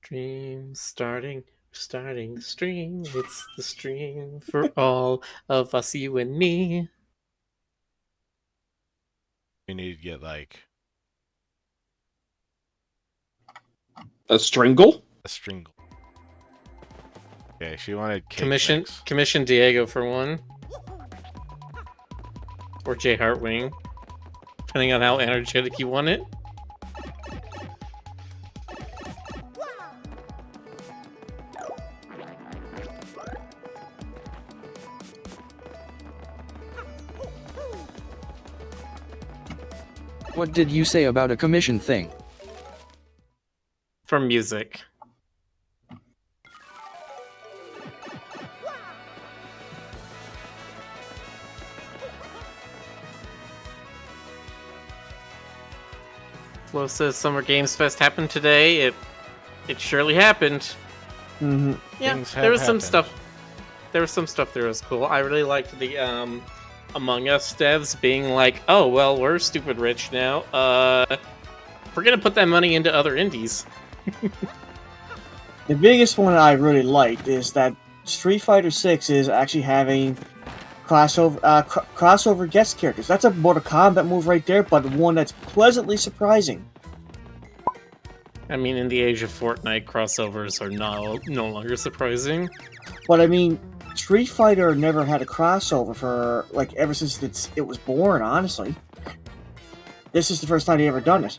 Stream starting the stream. It's the stream for all of us, you and me. We need to get like a stringle. a stringle. Okay, she wanted cake mix. Commission Diego for one, or J Heartwing, depending on how energetic you want it. What did you say about a commission thing? For music. Flo says Summer Games Fest happened today. It surely happened. Mm-hmm. Yeah, there was some stuff. There was some stuff there was cool. I really liked the Among Us devs being like, "Oh well, we're stupid rich now. We're gonna put that money into other indies." The biggest one I really liked is that Street Fighter 6 is actually having crossover guest characters. That's a Mortal Kombat move right there, but one that's pleasantly surprising. I mean, in the age of Fortnite, crossovers are no longer surprising. But I mean, Street Fighter never had a crossover for like ever since it was born. Honestly, this is the first time they ever done it.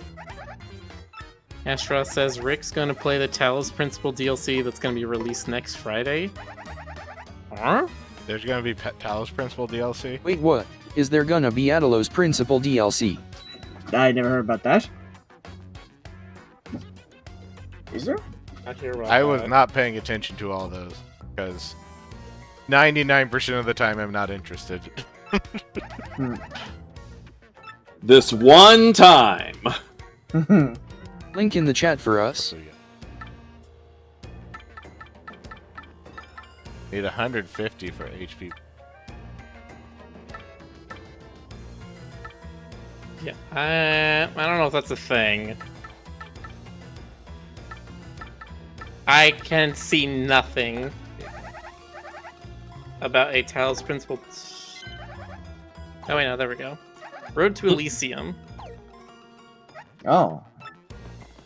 Ashra says Rick's gonna play the Talos Principal DLC that's gonna be released next Friday. Huh? There's gonna be Talos Principal DLC. Wait, what? Is there gonna be Atalos Principal DLC? I never heard about that. Is there? I was not paying attention to all those because 99% of the time I'm not interested. This one time. Link in the chat for us. So, yeah. Need 150 for HP. Yeah, I don't know if that's a thing. I can see nothing about a Talos Principal. Oh wait, no, there we go. Road to Elysium. Oh,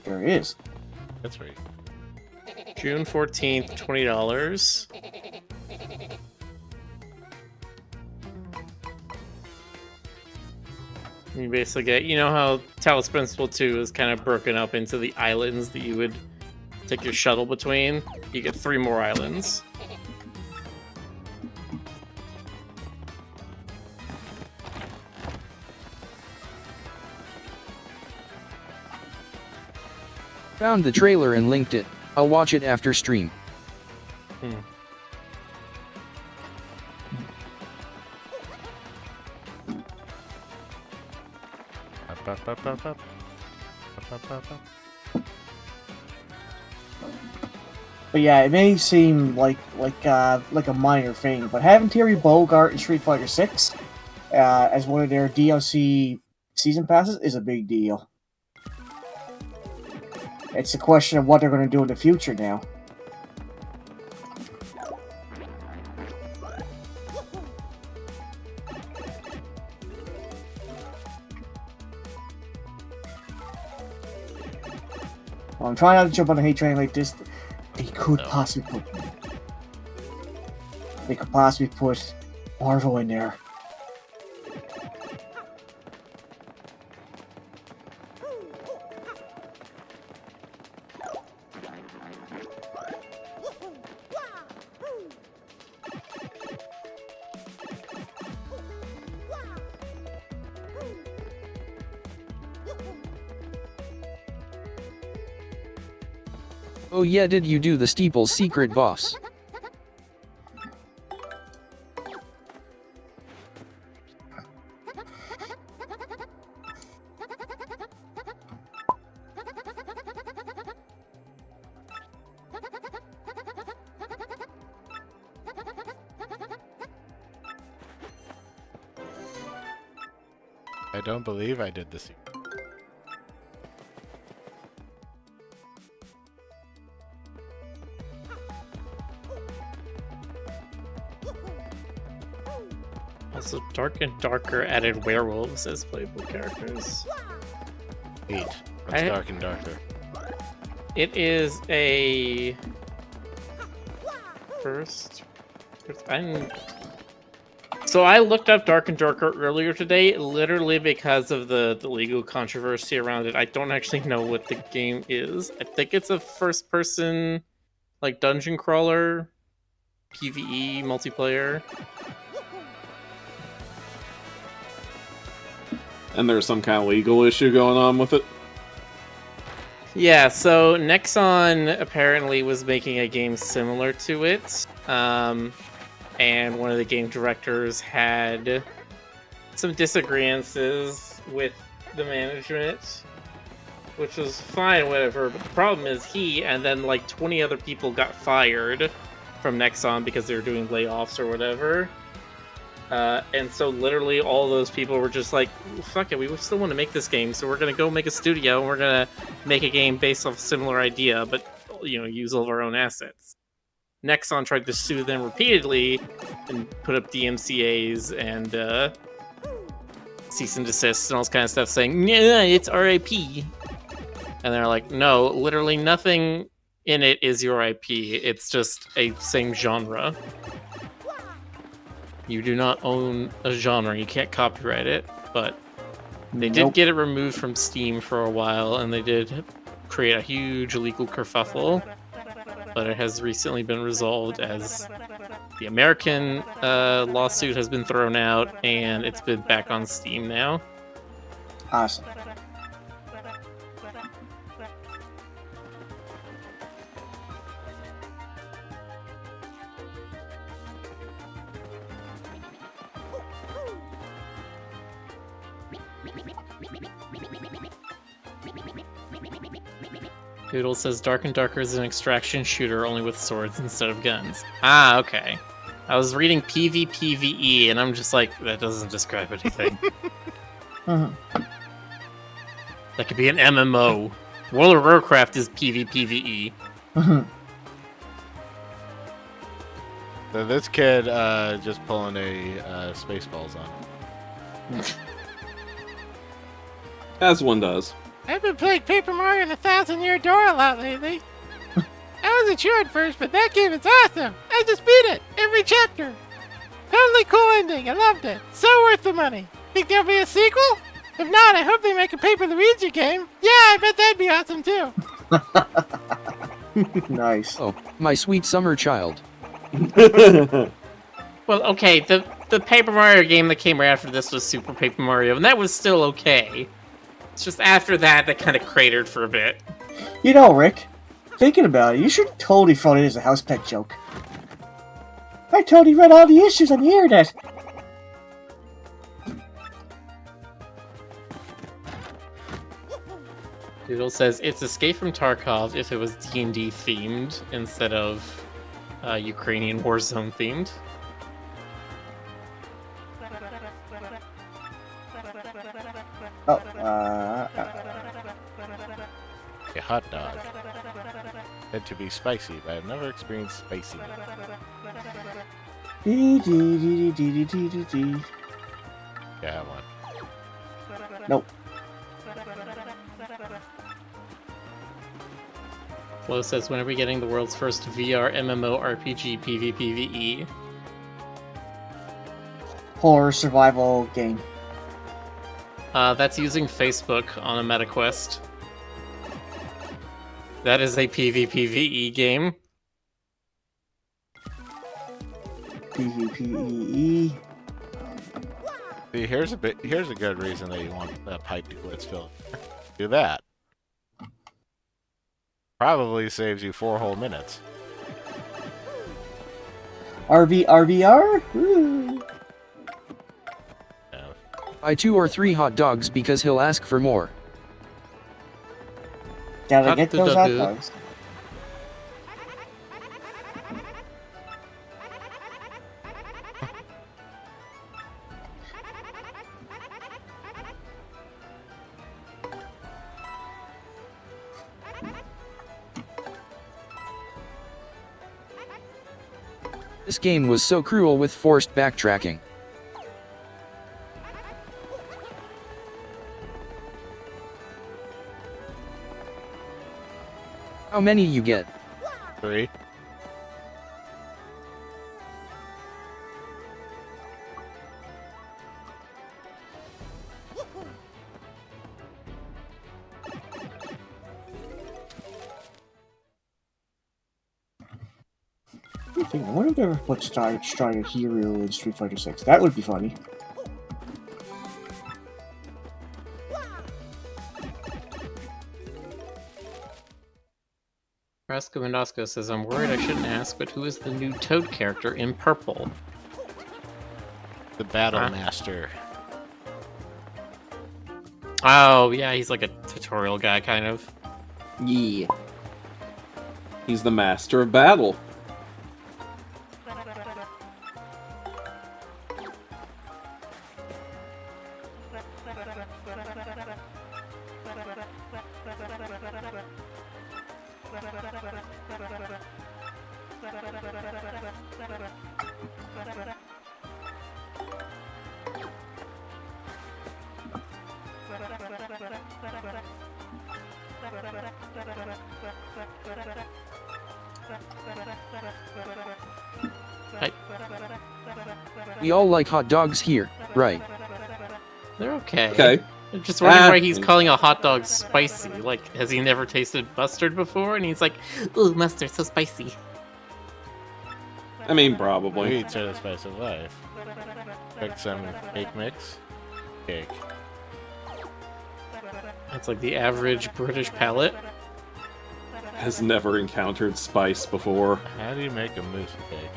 there it is. That's right. June 14th, $20. You basically get, you know how Talos Principal 2 is kind of broken up into the islands that you would take your shuttle between? You get 3 more islands. Found the trailer and linked it. I'll watch it after stream. But yeah, it may seem like a minor thing, but having Terry Bogard in Street Fighter 6 as one of their DLC season passes is a big deal. It's a question of what they're going to do in the future now. Well, I'm trying not to jump on the hate train like this. They could possibly put Marvel in there. Oh yeah, did you do the Steeple's secret boss? I don't believe I did the secret. Dark and Darker added werewolves as playable characters. 8. What's Dark and Darker? It is a So I looked up Dark and Darker earlier today, literally because of the legal controversy around it. I don't actually know what the game is. I think it's a first-person, like, dungeon crawler, PvE multiplayer. And there's some kind of legal issue going on with it. Yeah, so Nexon apparently was making a game similar to it, and one of the game directors had some disagreements with the management, which was fine, whatever. But the problem is he and then like 20 other people got fired from Nexon because they were doing layoffs or whatever. And so literally all those people were just like, fuck it, we still want to make this game, so we're going to go make a studio and we're going to make a game based off a similar idea, but, you know, use all of our own assets. Nexon tried to sue them repeatedly and put up DMCAs and cease and desist and all this kind of stuff saying, yeah, it's RIP. And they're like, no, literally nothing in it is your IP. It's just a same genre. You do not own a genre. You can't copyright it, but they did get it removed from Steam for a while, and they did create a huge legal kerfuffle. But it has recently been resolved as the American lawsuit has been thrown out, and it's been back on Steam now. Awesome. Doodle says Dark and Darker is an extraction shooter only with swords instead of guns. Ah, okay. I was reading PvPvE and I'm just like, that doesn't describe anything. That could be an MMO. World of Warcraft is PvPvE. So this kid just pulling a Spaceballs on. As one does. I've been playing Paper Mario and 1,000-Year Door a lot lately. I wasn't sure at first, but that game is awesome. I just beat it, every chapter. Totally cool ending, I loved it. So worth the money. Think there'll be a sequel? If not, I hope they make a Paper Luigi game. Yeah, I bet that'd be awesome too. Nice. Oh, my sweet summer child. Well, okay, the Paper Mario game that came right after this was Super Paper Mario, and that was still okay. It's just after that, they kind of cratered for a bit. You know, Rick, thinking about it, you should totally throw it as a house pet joke. I totally read all the issues on the internet. Doodle says it's Escape from Tarkov if it was D&D themed instead of Ukrainian Warzone themed. Oh, A hot dog. Said to be spicy, but I've never experienced spicy. dee dee dee dee dee dee dee dee. Yeah, I have one. Nope. Flo says, when are we getting the world's first VR MMORPG PvPvE? Horror survival game. That's using Facebook on a MetaQuest. That is a PvPvE game. PvPvE. See, here's a good reason that you want that pipe to glitch fill. Do that. Probably saves you 4 whole minutes. RVR? Woo. Yeah. Buy 2 or 3 hot dogs because he'll ask for more. Gotta get those hot dogs. This game was so cruel with forced backtracking. How many you get? 3. I wonder if they ever put Strider Hero in Street Fighter 6. That would be funny. Raska Minosko says, I'm worried I shouldn't ask, but who is the new Toad character in purple? The Battle Master. Oh, yeah, he's like a tutorial guy, kind of. Yeah. He's the master of battle. We all like hot dogs here, right? They're okay. Okay. I'm just wondering why he's calling a hot dog spicy. Like, has he never tasted mustard before? And he's like, ooh, mustard, so spicy. I mean, We probably. eat the spice of life. Cook some cake mix. Cake. It's like the average British palate. Has never encountered spice before. How do you make a mousse cake?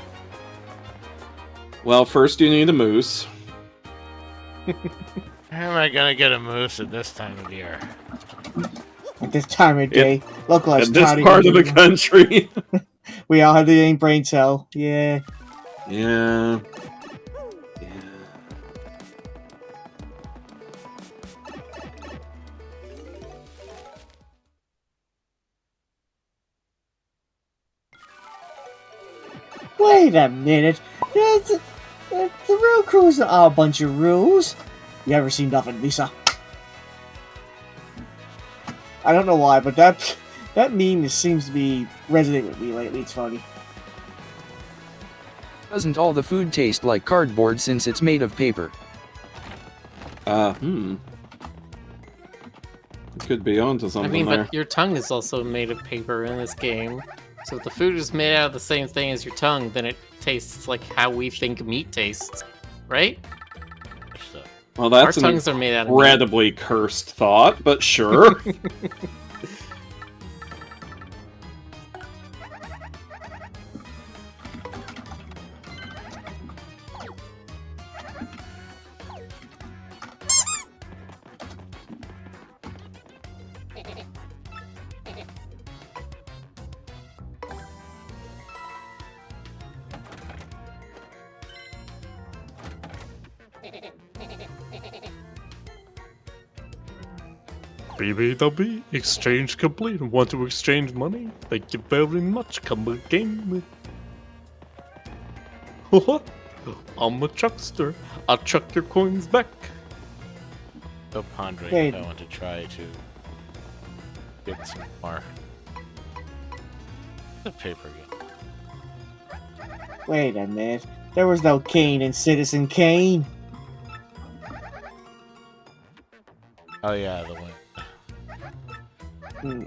Well, first you need a moose. How am I gonna get a mousse at this time of year? At this time of day, localized In this toddy part of the game. country. We all have the same brain cell. Yeah. Yeah. Yeah. Wait a minute. The real Crew's a bunch of rules. You ever seen nothing, Lisa? I don't know why, but that meme seems to be resonating with me lately. It's funny. Doesn't all the food taste like cardboard since it's made of paper? Could be onto something I mean, there. but your tongue is also made of paper in this game. So if the food is made out of the same thing as your tongue, then it tastes like how we think meat tastes, right? So, Well, Our that's an tongues are made out of meat. incredibly cursed thought, but sure. BBW, exchange complete. Want to exchange money? Thank you very much. Come again. I'm a chuckster. I'll chuck your coins back. still pondering Hey. if I want to try to get some more. The paper game. Wait a minute. There was no Kane in Citizen Kane. Oh yeah, the one. Hmm.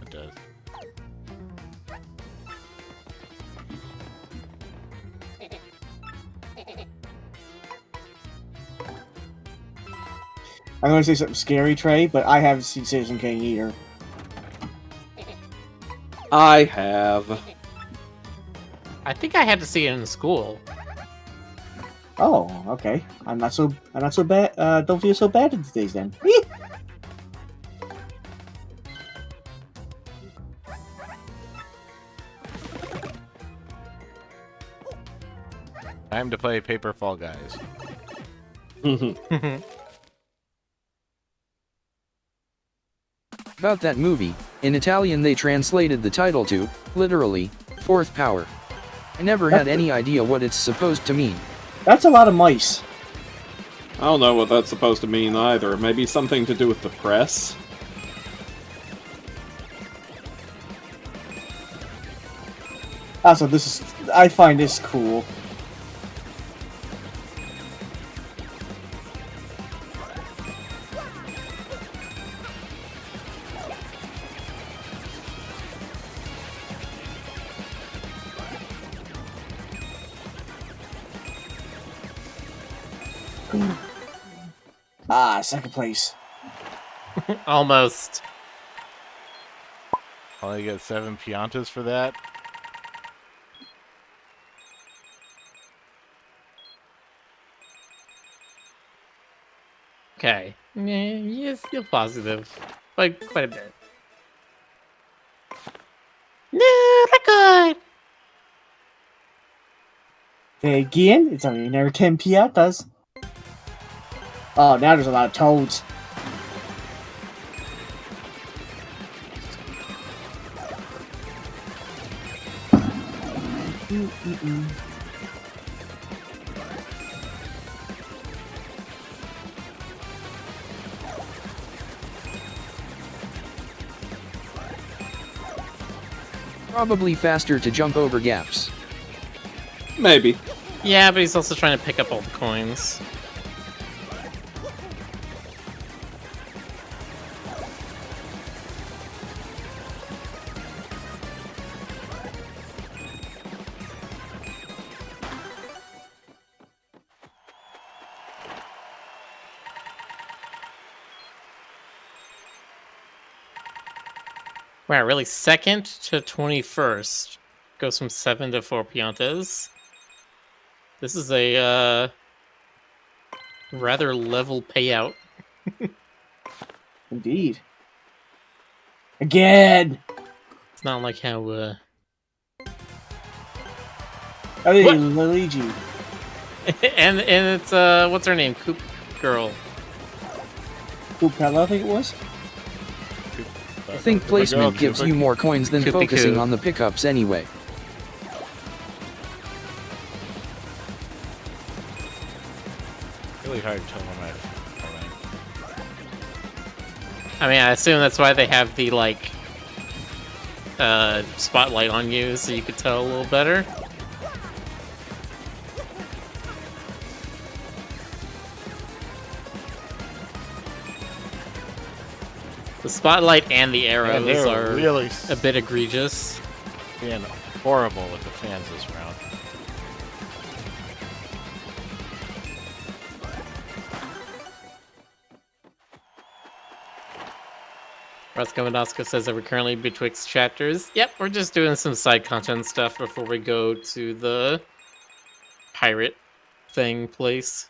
It does. I'm going to say something scary, Trey, but I haven't seen Citizen Kane either. I have. I think I had to see it in school. Oh, okay. I'm not so bad. Don't feel so bad these days then. Time to play Paper Fall Guys. About that movie, in Italian they translated the title to, literally, Fourth Power. I never had any idea what it's supposed to mean. That's a lot of mice. I don't know what that's supposed to mean either. Maybe something to do with the press? Also, I find this cool. Second place. Almost. Only get 7 Piantas for that. Okay. Yeah, still positive. Like, quite a bit. New record! Again, it's only another 10 piatas. Oh, now there's a lot of toads. Probably faster to jump over gaps. Maybe. Yeah, but he's also trying to pick up all the coins. Wow, really? Second to 21st. Goes from 7 to 4 Piantas. This is a rather level payout. Indeed. Again! It's not like how Hey, What? Luigi. and it's what's her name? Coop Girl. Coopella, I think it was. I think placement gives you more coins than Coopy focusing coo. on the pickups anyway. Really hard to tell when I mean, I assume that's why they have the like spotlight on you, so you could tell a little better. The spotlight and the arrows they're are really a bit egregious. being horrible with the fans this round. Raska says that we're currently betwixt chapters. Yep, we're just doing some side content stuff before we go to the pirate thing place.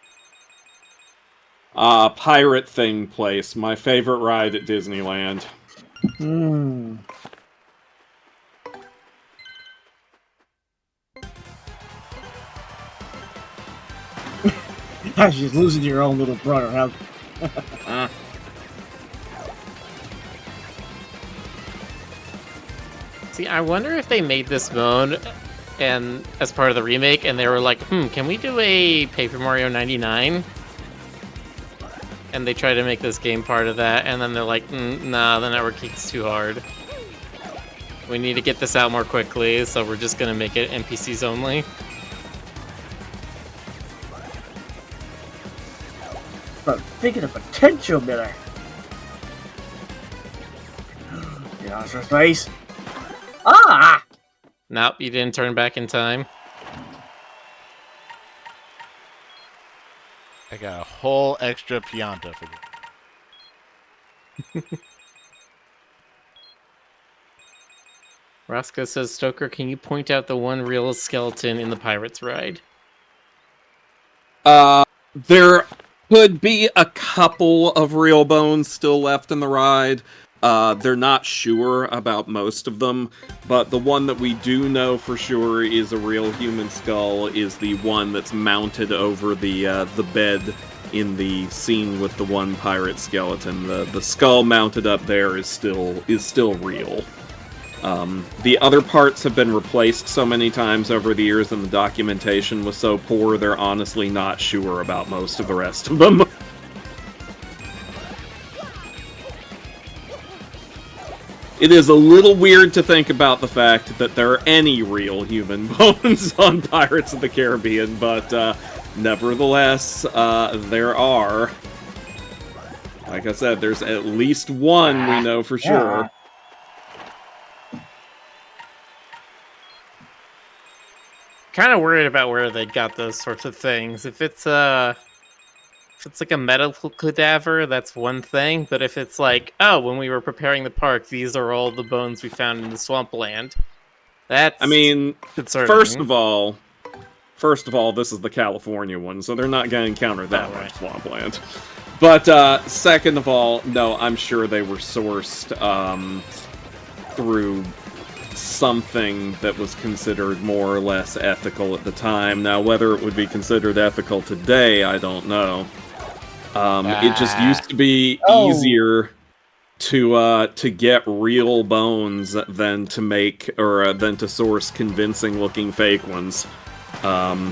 Pirate Thing Place. My favorite ride at Disneyland. You're just losing your own little brother, huh? See, I wonder if they made this mode and as part of the remake, and they were like, can we do a Paper Mario 99? And they try to make this game part of that, and then they're like, nah, the network geek's too hard. We need to get this out more quickly, so we're just gonna make it NPCs only. But thinking of potential, Miller. Get out of space. Ah! Nope, you didn't turn back in time. I got a whole extra Pianta for you. Roscoe says, Stoker, can you point out the one real skeleton in the Pirates ride? There could be a couple of real bones still left in the ride. They're not sure about most of them, but the one that we do know for sure is a real human skull is the one that's mounted over the bed in the scene with the one pirate skeleton. The skull mounted up there is still real. The other parts have been replaced so many times over the years, and the documentation was so poor, they're honestly not sure about most of the rest of them. It is a little weird to think about the fact that there are any real human bones on Pirates of the Caribbean, but nevertheless, there are. Like I said, there's at least one we know for sure. Kind of worried about where they got those sorts of things. If it's like a medical cadaver, that's one thing. But if it's like, oh, when we were preparing the park, these are all the bones we found in the swampland, that's concerning. First of all, this is the California one, so they're not going to encounter that much swampland. But second of all, no, I'm sure they were sourced through something that was considered more or less ethical at the time. Now, whether it would be considered ethical today, I don't know. It just used to be easier to get real bones than to make or than to source convincing-looking fake ones. I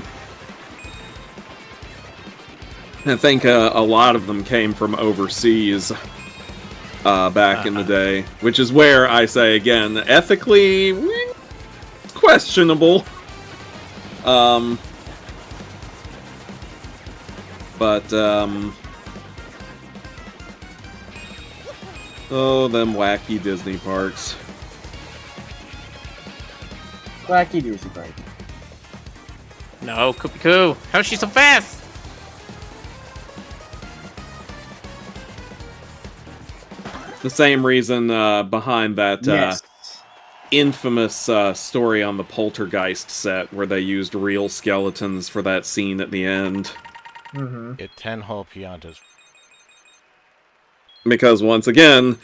think a lot of them came from overseas back in the day, which is where I say again, ethically questionable. Oh, them wacky Disney parks. Wacky Disney park. No, Coo. How's she so fast? The same reason behind that Yes. infamous story on the Poltergeist set where they used real skeletons for that scene at the end. Mm-hmm. Get 10 whole Piantas. Because once again,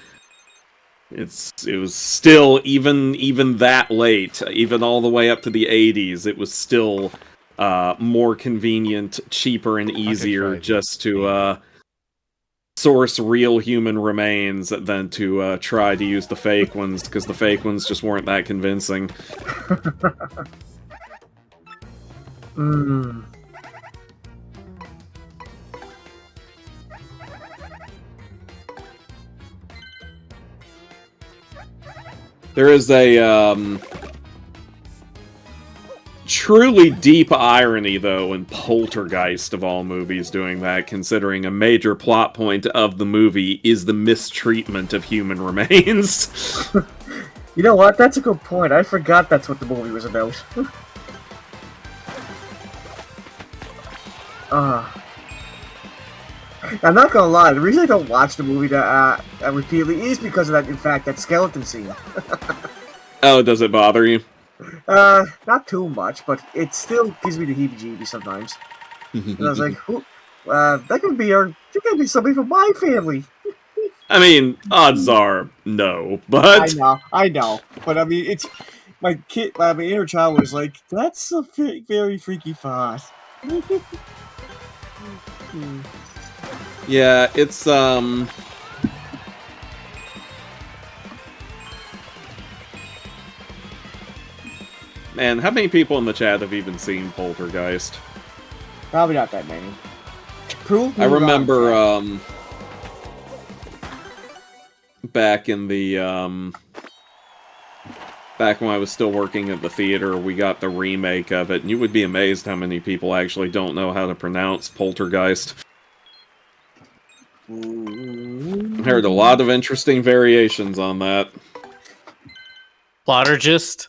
it was still even that late, even all the way up to the 80s, it was still more convenient, cheaper, and easier just to source real human remains than to try to use the fake ones, because the fake ones just weren't that convincing. Mm. There is a truly deep irony, though, in Poltergeist, of all movies, doing that, considering a major plot point of the movie is the mistreatment of human remains. You know what? That's a good point. I forgot that's what the movie was about. I'm not gonna lie, the reason I don't watch the movie repeatedly is because of that, in fact, that skeleton scene. Oh, does it bother you? Not too much, but it still gives me the heebie-jeebies sometimes. And I was like, that could be somebody from my family. I mean, odds are no, but... I know. But I mean, it's... My inner child was like, that's a very freaky thought. Yeah, it's, Man, how many people in the chat have even seen Poltergeist? Probably not that many. Croo? I remember, back in the, back when I was still working at the theater, we got the remake of it, and you would be amazed how many people actually don't know how to pronounce Poltergeist. I heard a lot of interesting variations on that. Plottergist?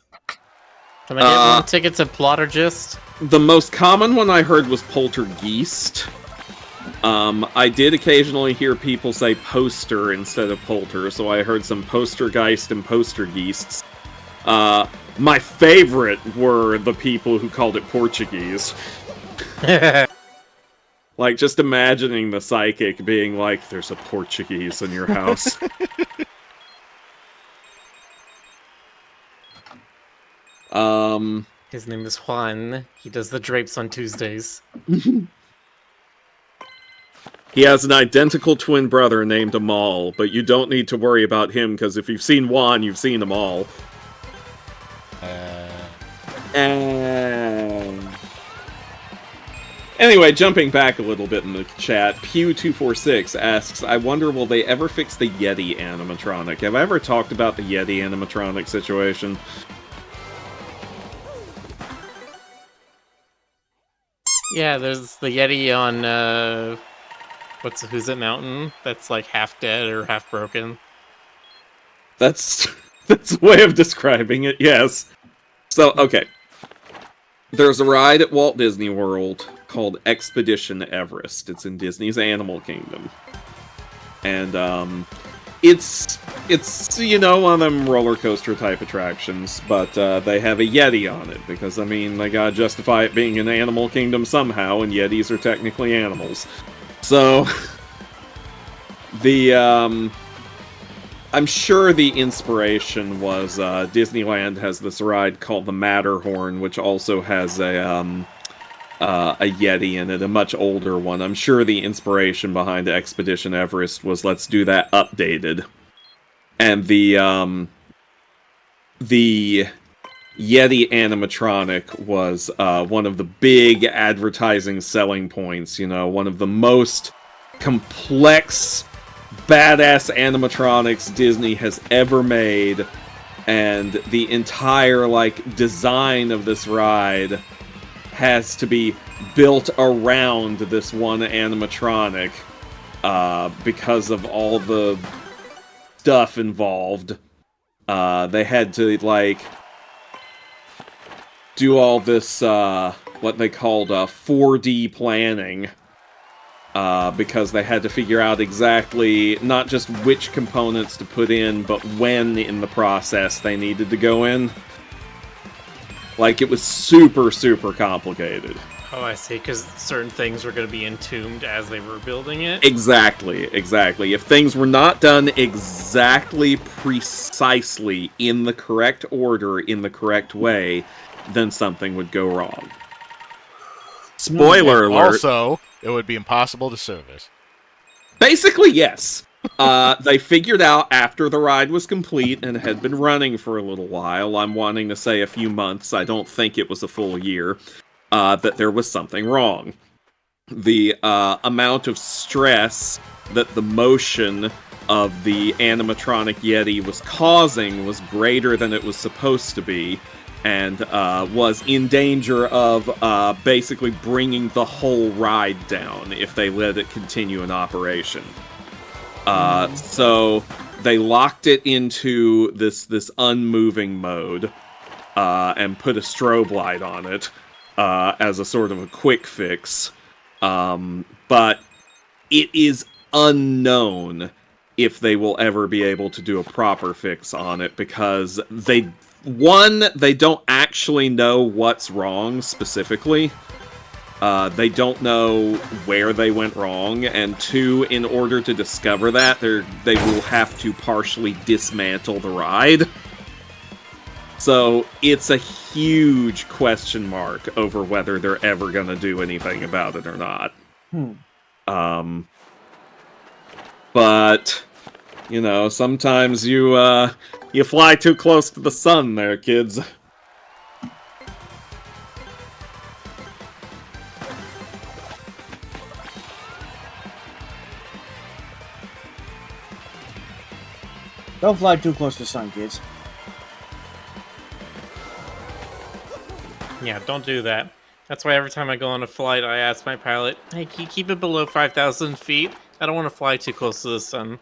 Can I get one ticket to Plottergist? The most common one I heard was Poltergeist. I did occasionally hear people say poster instead of polter, so I heard some Postergeist and Postergeists. My favorite were the people who called it Portuguese. Like, just imagining the psychic being like, there's a Portuguese in your house. His name is Juan. He does the drapes on Tuesdays. He has an identical twin brother named Amal, but you don't need to worry about him, because if you've seen Juan, you've seen them all. And anyway, jumping back a little bit in the chat, Pew246 asks, I wonder will they ever fix the Yeti animatronic? Have I ever talked about the Yeti animatronic situation? Yeah, there's the Yeti on who's it mountain that's like half dead or half broken. That's a way of describing it, yes. So, okay. There's a ride at Walt Disney World called Expedition Everest. It's in Disney's Animal Kingdom. And, it's one of them roller coaster type attractions, but, they have a Yeti on it, because, I mean, they gotta justify it being an Animal Kingdom somehow, and Yetis are technically animals. So, I'm sure the inspiration was Disneyland has this ride called the Matterhorn, which also has a Yeti in it, a much older one. I'm sure the inspiration behind Expedition Everest was let's do that updated. And the Yeti animatronic was one of the big advertising selling points. One of the most complex, badass animatronics Disney has ever made, and the entire design of this ride has to be built around this one animatronic because of all the stuff involved. They had to do all this what they called 4D planning. Because they had to figure out exactly not just which components to put in, but when in the process they needed to go in. It was super, super complicated. Oh, I see, because certain things were going to be entombed as they were building it? Exactly. If things were not done exactly, precisely, in the correct order, in the correct way, then something would go wrong. Spoiler alert. Also, it would be impossible to service. Basically, yes. They figured out after the ride was complete and had been running for a little while, I'm wanting to say a few months, I don't think it was a full year, that there was something wrong. The amount of stress that the motion of the animatronic Yeti was causing was greater than it was supposed to be, and was in danger of basically bringing the whole ride down if they let it continue in operation. So they locked it into this unmoving mode and put a strobe light on it as a sort of a quick fix. But it is unknown if they will ever be able to do a proper fix on it, because they don't actually know what's wrong specifically. They don't know where they went wrong, and two, in order to discover that, they will have to partially dismantle the ride. So it's a huge question mark over whether they're ever going to do anything about it or not. But sometimes you fly too close to the sun there, kids. Don't fly too close to the sun, kids. Yeah, don't do that. That's why every time I go on a flight, I ask my pilot, hey, can you keep it below 5,000 feet? I don't want to fly too close to the sun.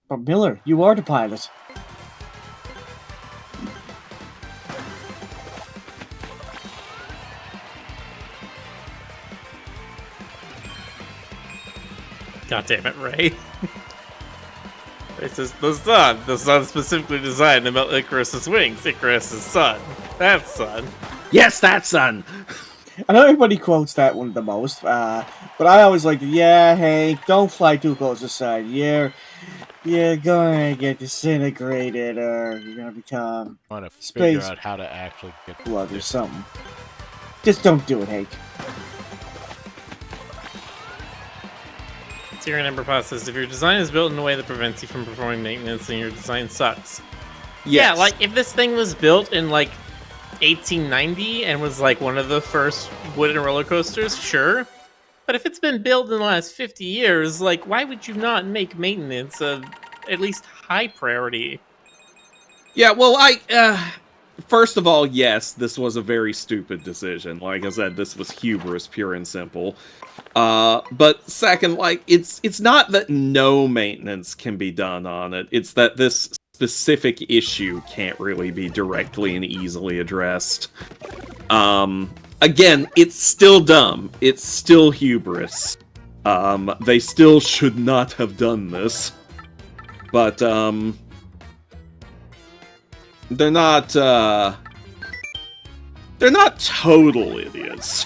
But Miller, you are the pilot. God damn it, Ray. It says, the sun specifically designed to melt Icarus's wings. Icarus's sun. That sun. Yes, that sun! I know everybody quotes that one the most, but I always like, yeah, Hank, don't fly too close to the sun. You're gonna get disintegrated, or you're gonna become I want to space figure out how to actually get blood or something. Just don't do it, Hank. Tyrion Emberpot says, if your design is built in a way that prevents you from performing maintenance, then your design sucks. Yeah, Yes. like if this thing was built in like 1890 and was like one of the first wooden roller coasters, sure. But if it's been built in the last 50 years, like why would you not make maintenance a at least high priority? Yeah, well, first of all, yes, this was a very stupid decision. Like I said, this was hubris, pure and simple. But second, like, it's not that no maintenance can be done on it. It's that this specific issue can't really be directly and easily addressed. Again, it's still dumb. It's still hubris. They still should not have done this. But, they're not total idiots.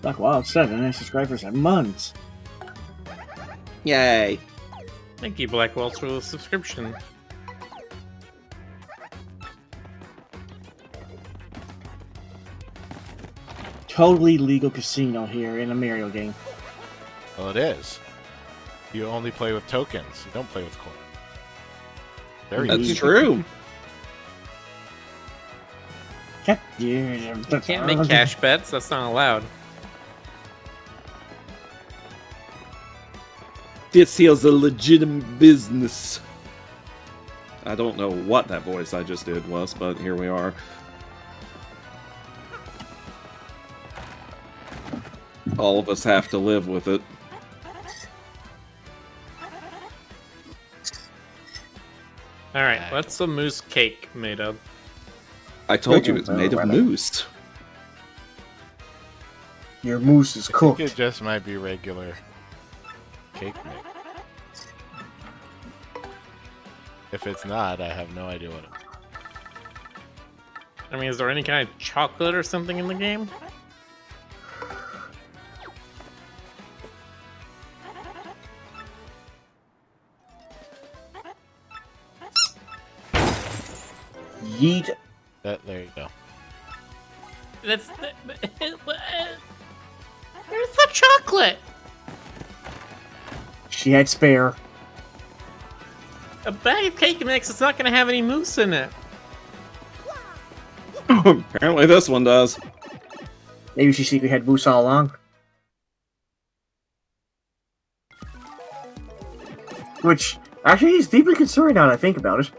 Like, wow, 7 subscribers in months. Yay. Thank you, Blackwell, for the subscription. Totally legal casino here in a Mario game. Well, it is. You only play with tokens. You don't play with coins. Very That's easy. true. Can't make cash bets, that's not allowed. This here's a legitimate business. I don't know what that voice I just did was, but here we are. All of us have to live with it. Alright, what's a moose cake made of? I told you it's made of moose. Your moose is I think cooked. it just might be regular cake mix. If it's not, I have no idea what it is. I mean, is there any kind of chocolate or something in the game? Yeet. There you go. That's... Where's the chocolate? She had spare. A bag of cake mix is not going to have any mousse in it. Apparently this one does. Maybe she secretly had moose all along. Which, actually, is deeply concerning now that I think about it.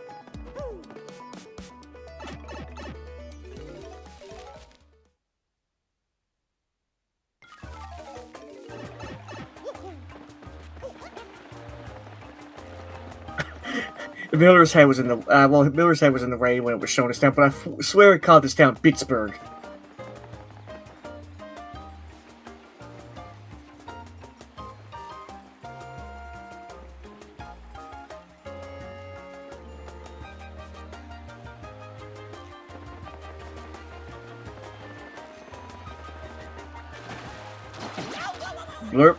Miller's head was in the Miller's head was in the rain when it was shown this town, but I swear it called this town Pittsburgh. Blurp.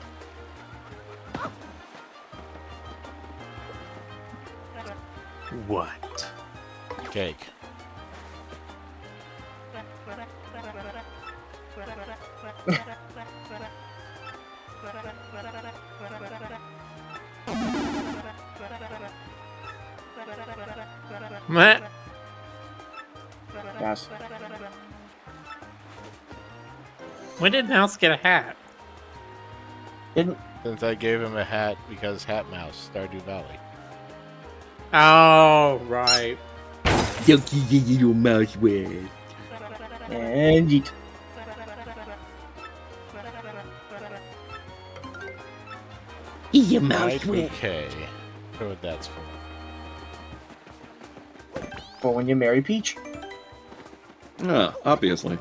What? Cake. Meh. Yes. When did Mouse get a hat? Didn't Since I gave him a hat because Hat Mouse, Stardew Valley. Oh, right. Your mouse wear. and yeet. Your Might be K. What that's for. For when you marry Peach. Obviously.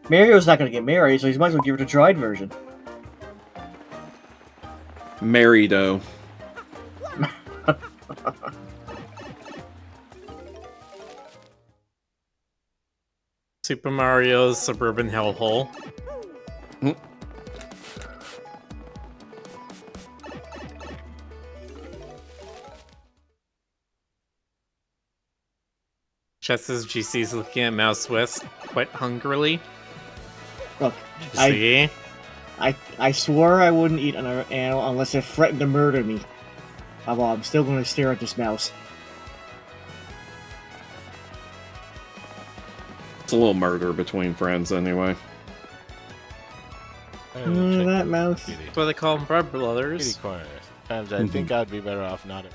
Mario's not gonna get married, so he might as well give her the dried version. Married-o. Super Mario's Suburban Hellhole. Just as GC's looking at Mouse West quite hungrily. Look, See? I swore I wouldn't eat another animal unless it threatened to murder me. I'm still going to stare at this mouse. It's a little murder between friends, anyway. That mouse. That's why they call them Brothers. Kitty corner. Sometimes I think I'd be better off not.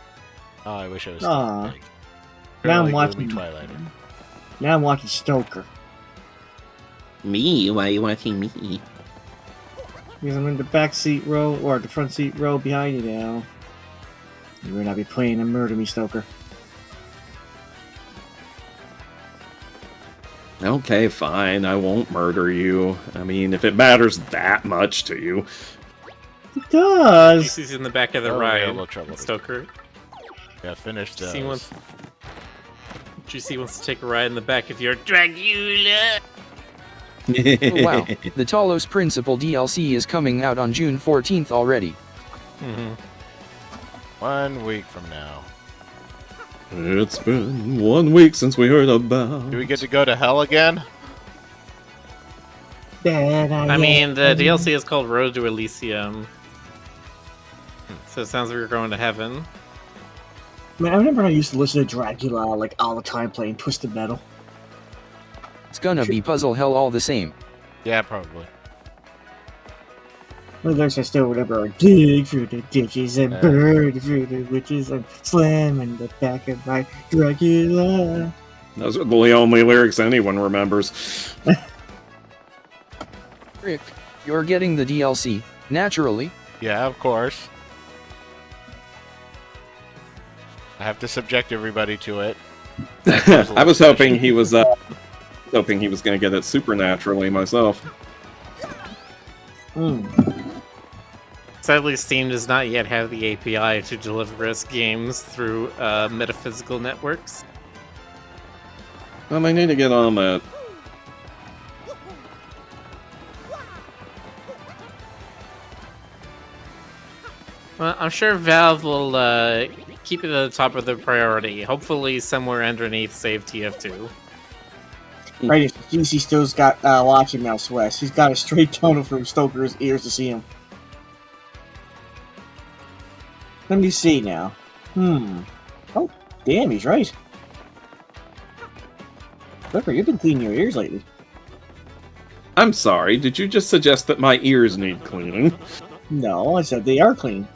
Oh, I wish I was. Aw. Big. Now I'm Really watching. gloomy Twilighter. Now I'm watching Stoker. Me? Why are you watching me? Because I'm in the back seat row, or the front seat row behind you now. You better not be playing and murder me, Stoker. Okay, fine. I won't murder you. I mean, if it matters that much to you. It does! He's in the back of the Oh, ride. yeah, a little trouble. Stoker. Yeah, finished. GC wants to take a ride in the back of your Dracula. Oh, wow, the Talos Principal DLC is coming out on June 14th already. 1 week from now. It's been 1 week since we heard about. Do we get to go to hell again? I mean, the DLC is called Road to Elysium. So it sounds like we're going to heaven. Man, I remember I used to listen to Dracula like all the time playing Twisted Metal. It's gonna be puzzle hell all the same. Yeah, probably. Well, there's I still remember dig through the ditches and burn through the witches and slam in the back of my Dracula. Those are the only lyrics anyone remembers. Rick, you're getting the DLC, naturally. Yeah, of course. I have to subject everybody to it. I was hoping he was going to get it supernaturally myself. Sadly, Steam does not yet have the API to deliver us games through metaphysical networks. Well, I need to get on that. Well, I'm sure Valve will keep it at the top of their priority. Hopefully, somewhere underneath Save TF2. Right, GC still's got watching Mouse West. He's got a straight tunnel from Stoker's ears to see him. Let me see now. Oh, damn, he's right. Stoker, you've been cleaning your ears lately. I'm sorry, did you just suggest that my ears need cleaning? No, I said they are clean.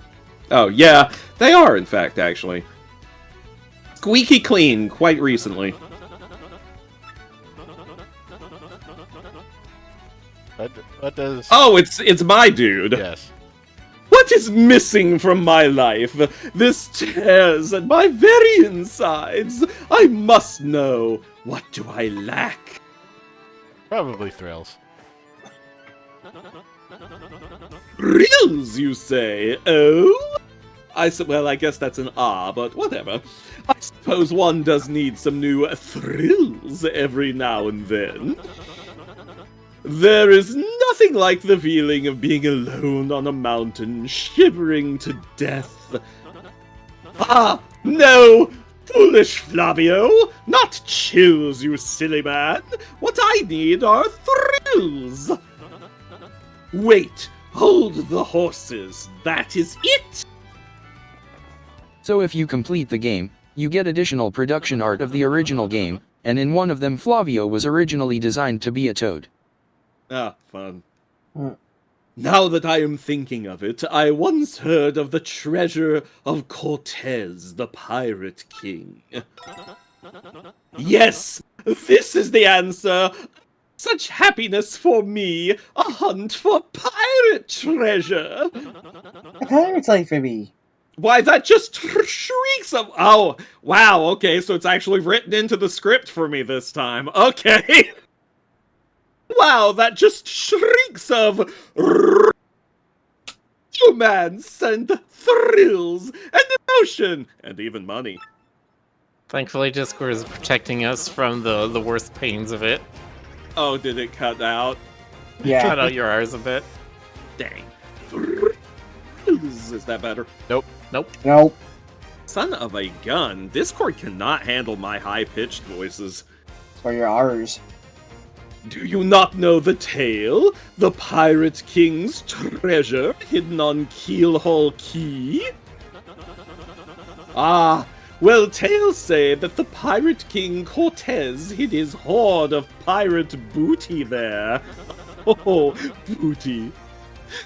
Oh, yeah, they are, in fact, actually. Squeaky clean, quite recently. What does... Oh, it's my dude. Yes. What is missing from my life? This tears at my very insides. I must know. What do I lack? Probably thrills. Thrills, you say? Oh? Well, I guess that's an ah, but whatever. I suppose one does need some new thrills every now and then. There is nothing like the feeling of being alone on a mountain, shivering to death. Ah, no! Foolish Flavio! Not chills, you silly man! What I need are thrills! Wait, hold the horses. That is it! So if you complete the game, you get additional production art of the original game, and in one of them Flavio was originally designed to be a toad. Ah, fun. Now that I am thinking of it, I once heard of the treasure of Cortez, the Pirate King. Yes, this is the answer. Such happiness for me, a hunt for pirate treasure. A pirate's life for me. Why, that just shrieks of... Oh, wow, okay, so it's actually written into the script for me this time. Okay. Wow, that just shrieks of romance and thrills and emotion and even money. Thankfully, Discord is protecting us from the worst pains of it. Oh, did it cut out? Yeah. Cut out your R's a bit. Dang. Is that better? Nope. Nope. Son of a gun, Discord cannot handle my high-pitched voices. For your R's. Do you not know the tale? The Pirate King's treasure hidden on Keelhaul Key? Ah, well, tales say that the pirate king Cortez hid his hoard of pirate booty there. Oh, booty.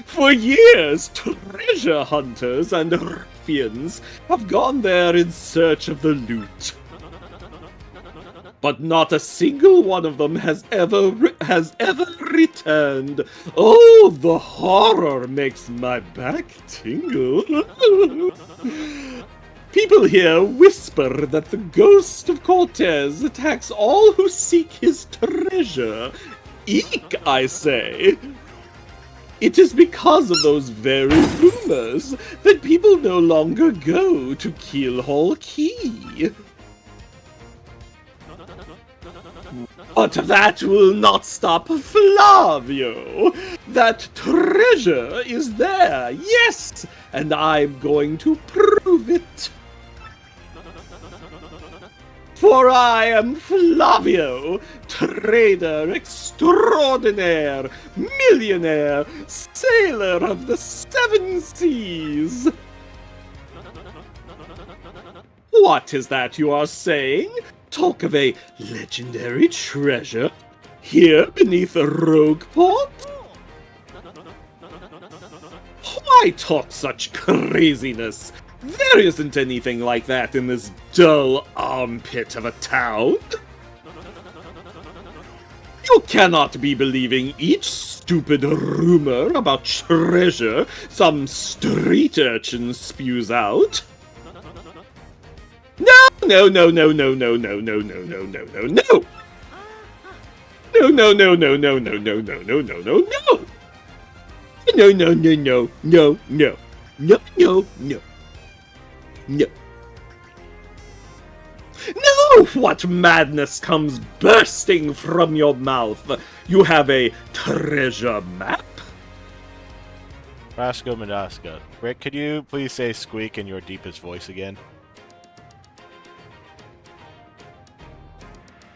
For years, treasure hunters and ruffians have gone there in search of the loot. But not a single one of them has ever returned. Oh, the horror makes my back tingle. People here whisper that the ghost of Cortez attacks all who seek his treasure. Eek, I say. It is because of those very rumors that people no longer go to Keelhaul Key. But that will not stop Flavio. That treasure is there, yes, and I'm going to prove it. For I am Flavio, trader extraordinaire, millionaire, sailor of the 7 seas. What is that you are saying? Talk of a legendary treasure here beneath a Rogueport? Why talk such craziness? There isn't anything like that in this dull armpit of a town. You cannot be believing each stupid rumor about treasure some street urchin spews out. No! No, no, no, no, no, no, no, no, no, no, no, no! No, no, no, no, no, no, no, no, no, no, no, no! No, no, no, no, no, no, no, no, no. No. No! What madness comes bursting from your mouth? You have a treasure map? Roscoe Madaska. Rick, could you please say squeak in your deepest voice again?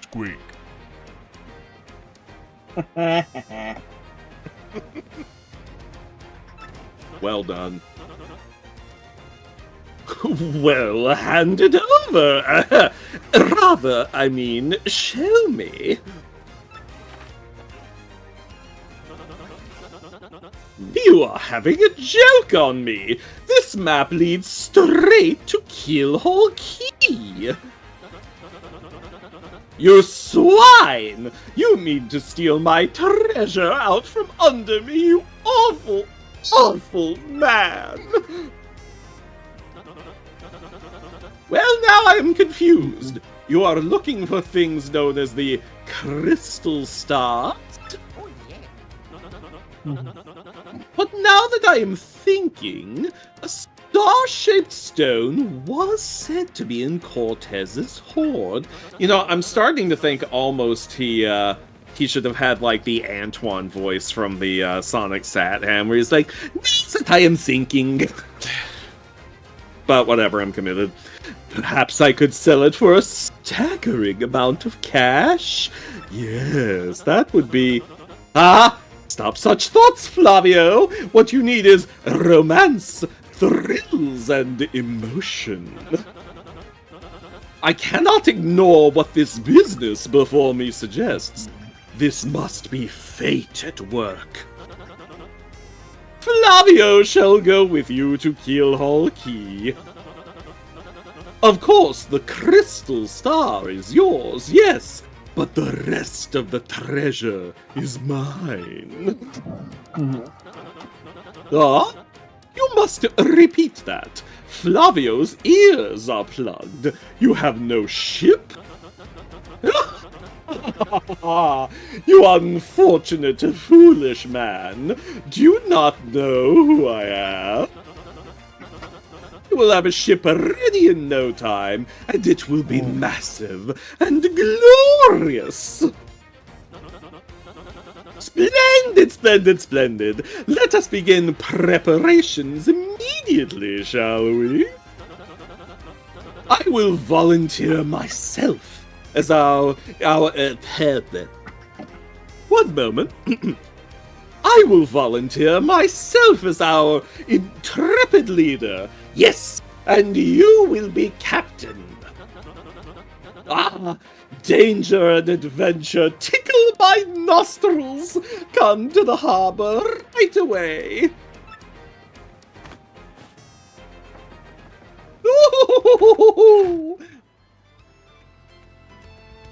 Squeak. Well done. Well, hand it over. Rather, I mean, show me. You are having a joke on me. This map leads straight to Keelhaul Key. You swine! You mean to steal my treasure out from under me, you awful, awful man! Well, now I am confused. You are looking for things known as the crystal stars? Oh, yeah. But now that I am thinking, a star-shaped stone was said to be in Cortez's hoard. You know, I'm starting to think almost he should have had, like, the Antoine voice from the Sonic Sat-Ham, where he's like, that's what I am thinking. But whatever, I'm committed. Perhaps I could sell it for a staggering amount of cash? Yes, that would be... Ah! Stop such thoughts, Flavio! What you need is romance, thrills, and emotion. I cannot ignore what this business before me suggests. This must be fate at work. Flavio shall go with you to Keelhaul Key. Of course, the crystal star is yours, yes, but the rest of the treasure is mine. Ah? You must repeat that. Flavio's ears are plugged. You have no ship? You unfortunate, foolish man. Do you not know who I am? You will have a ship ready in no time, and it will be massive and glorious. Splendid, splendid, splendid. Let us begin preparations immediately, shall we? I will volunteer myself as our one moment. I will volunteer myself as our intrepid leader. Yes, and you will be captain. Ah, danger and adventure tickle my nostrils. Come to the harbor right away. Ooh.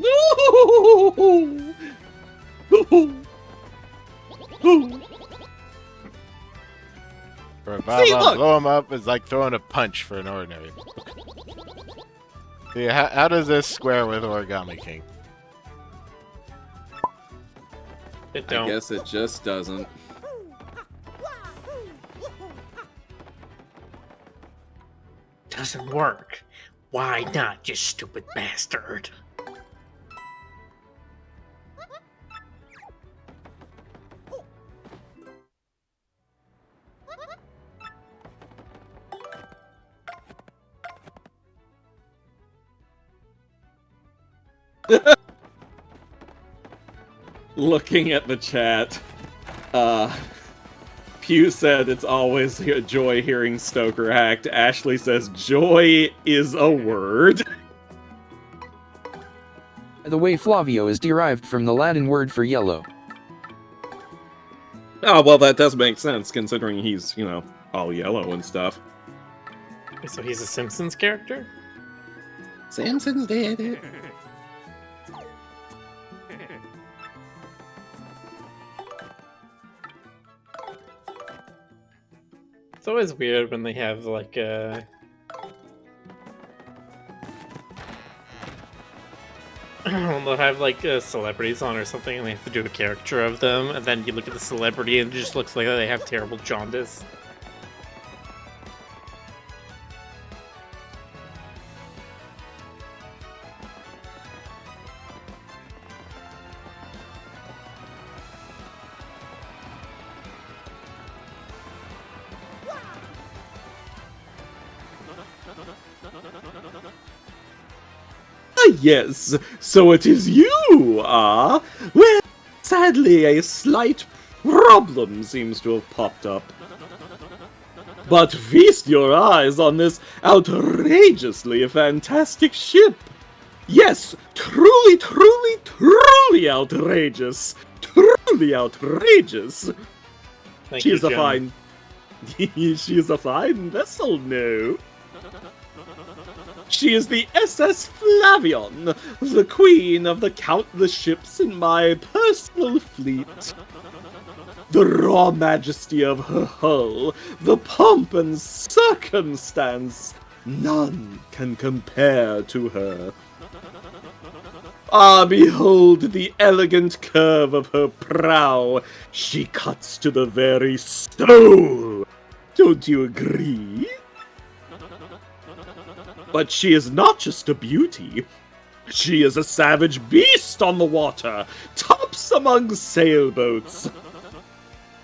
Ooh. Ooh. For a See, Bob, look! blow him up is like throwing a punch for an ordinary. See, how does this square with Origami King? It I don't. guess it just doesn't. Doesn't work. Why not, you stupid bastard? Looking at the chat, Pew said it's always a joy hearing Stoker act. Ashley says joy is a word. The way Flavio is derived from the Latin word for yellow. Oh, well, that does make sense, considering he's, all yellow and stuff. So he's a Simpsons character? Simpsons did it. It's always weird when they have, like, they'll have, like, celebrities on or something, and they have to do a caricature of them, and then you look at the celebrity, and it just looks like they have terrible jaundice. Yes, so it is you, ah? Well, sadly, a slight problem seems to have popped up. But feast your eyes on this outrageously fantastic ship. Yes, truly, truly, truly outrageous. Truly outrageous. Thank She you, is a Jen. fine... She is a fine vessel, no? She is the SS Flavion, the queen of the countless ships in my personal fleet. The raw majesty of her hull, the pomp and circumstance, none can compare to her. Ah, behold the elegant curve of her prow. She cuts to the very soul. Don't you agree? But she is not just a beauty. She is a savage beast on the water, tops among sailboats.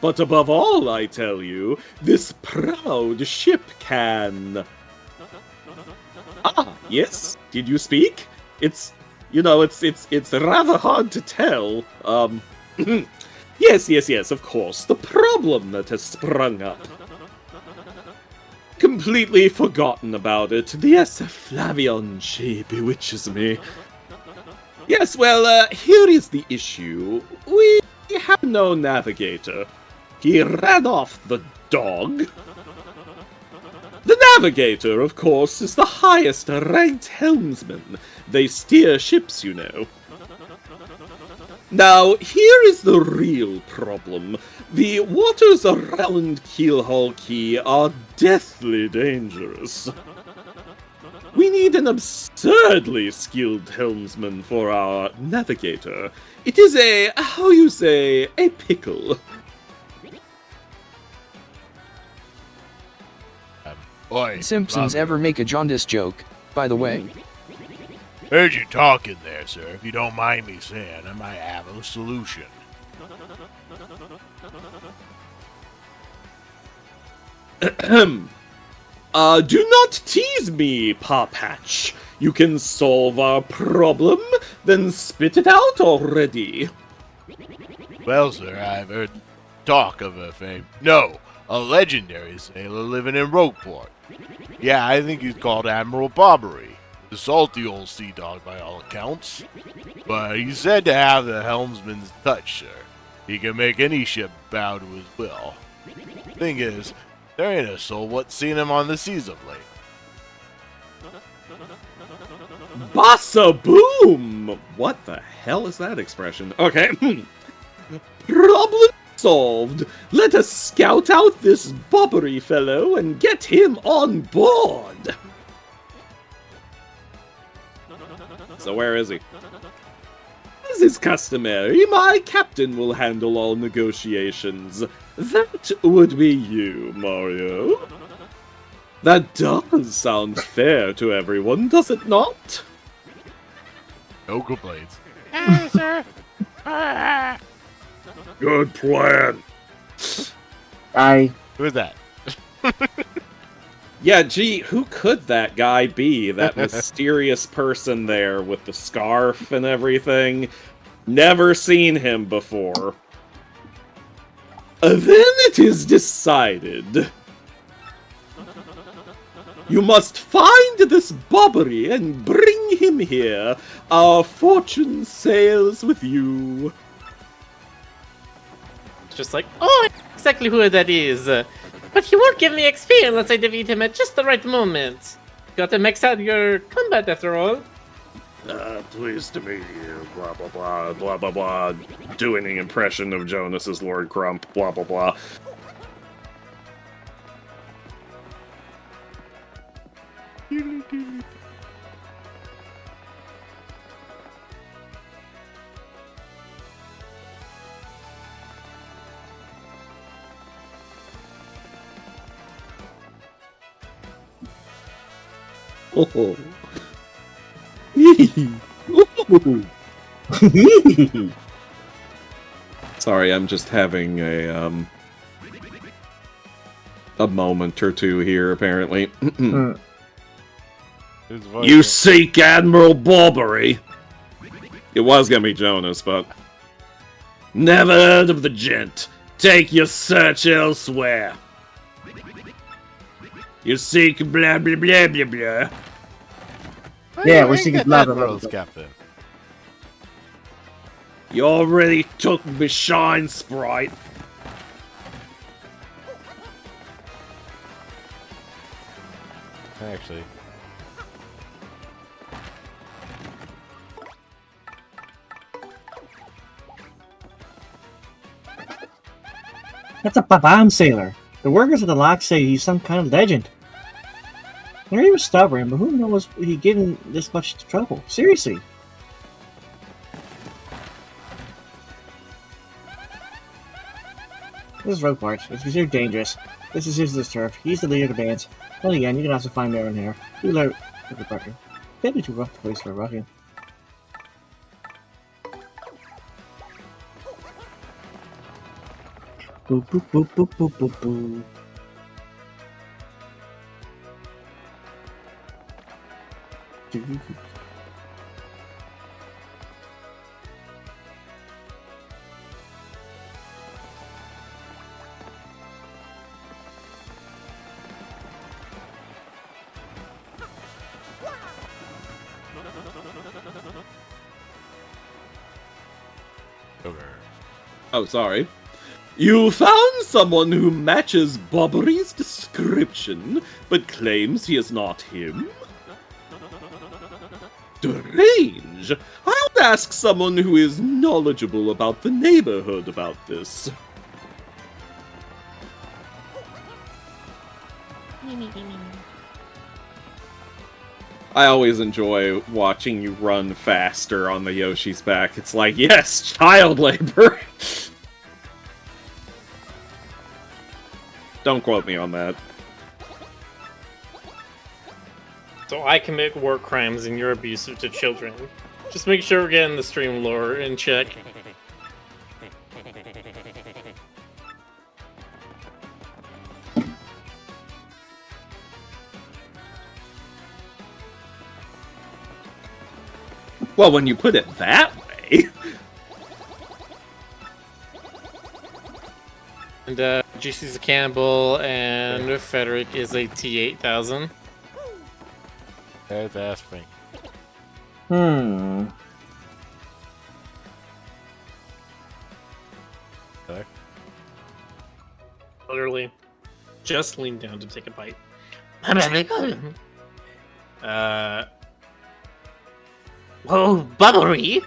But above all, I tell you, this proud ship can... Ah, yes? Did you speak? It's rather hard to tell. Yes, of course, the problem that has sprung up. Completely forgotten about it. The S. Flavion, she bewitches me. Yes, well, here is the issue. We have no navigator. He ran off, the dog. The navigator, of course, is the highest ranked helmsman. They steer ships, you know. Now, here is the real problem. The waters around Keelhaul Key are deathly dangerous. We need an absurdly skilled helmsman for our navigator. It is a pickle. Oi, Simpsons Flavio. ever make a jaundice joke, by the way? Heard you talking there, sir. If you don't mind me saying, I might have a solution. Do not tease me, Papatch. You can solve our problem, then spit it out already. Well, sir, I've heard talk of a legendary sailor living in Rogueport. Yeah, I think he's called Admiral Bobbery. The salty old sea dog by all accounts. But he's said to have the helmsman's touch, sir. He can make any ship bow to his will. Thing is, there ain't a soul what's seen him on the seas of late. Bossa boom! What the hell is that expression? Okay. Problem solved. Let us scout out this bobbery fellow and get him on board. So where is he? As is customary, my captain will handle all negotiations. That would be you, Mario. That does sound fair to everyone, does it not? No complaints. Hey, sir. Good plan. Who is that? Yeah, gee, who could that guy be? That mysterious person there with the scarf and everything? Never seen him before. Then it is decided. You must find this Bobbery and bring him here. Our fortune sails with you. Just like, oh, I know exactly who that is. But he won't give me XP unless I defeat him at just the right moment. Gotta max out your combat after all. Pleased to meet you, blah blah blah, blah blah blah. Doing an impression of Jonas as Lord Crump, blah blah blah. Oh. Sorry, I'm just having a moment or two here, apparently. You seek Admiral Bobbery? It was gonna be Jonas, but... Never heard of the gent. Take your search elsewhere. You seek blah blah blah blah blah. Yeah, we're seeking blah blah blah. Admiral's captain. You already took me shine, Sprite. Actually. That's a bomb sailor. The workers at the lock say he's some kind of legend. Maybe he was stubborn, but who knows he getting this much trouble? Seriously. This is Rogue March. It's considered dangerous. This is his turf. He's the leader of the bands. Well, again, you can also find Marin here. You learn the partner. That'd be too rough place for a ruffian. Boop boop boop boop boop boop boop. Oh, sorry. You found someone who matches Bobbery's description, but claims he is not him? Strange. I would ask someone who is knowledgeable about the neighborhood about this. I always enjoy watching you run faster on the Yoshi's back. It's like, yes, child labor! Don't quote me on that. So I commit war crimes and you're abusive to children. Just make sure we're getting the stream lore in check. Well, when you put it that way... And GC's a cannibal, and Frederick is a T8000. There's ass Frank. Hmm. There. Literally, just lean down to take a bite. Whoa, Bubbery!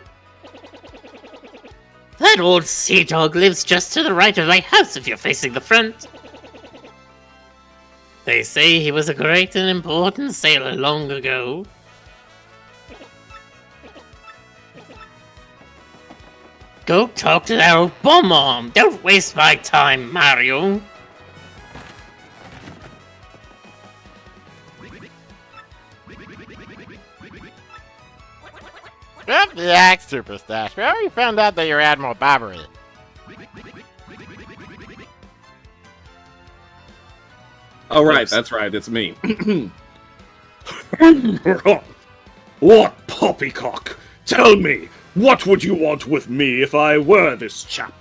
That old sea dog lives just to the right of my house if you're facing the front. They say he was a great and important sailor long ago. Go talk to that old bum-mom! Don't waste my time, Mario! Drop the axe, Superstash. We already found out that you're Admiral Bobbery. Oh, right, that's right, it's me. What poppycock? Tell me, what would you want with me if I were this chap?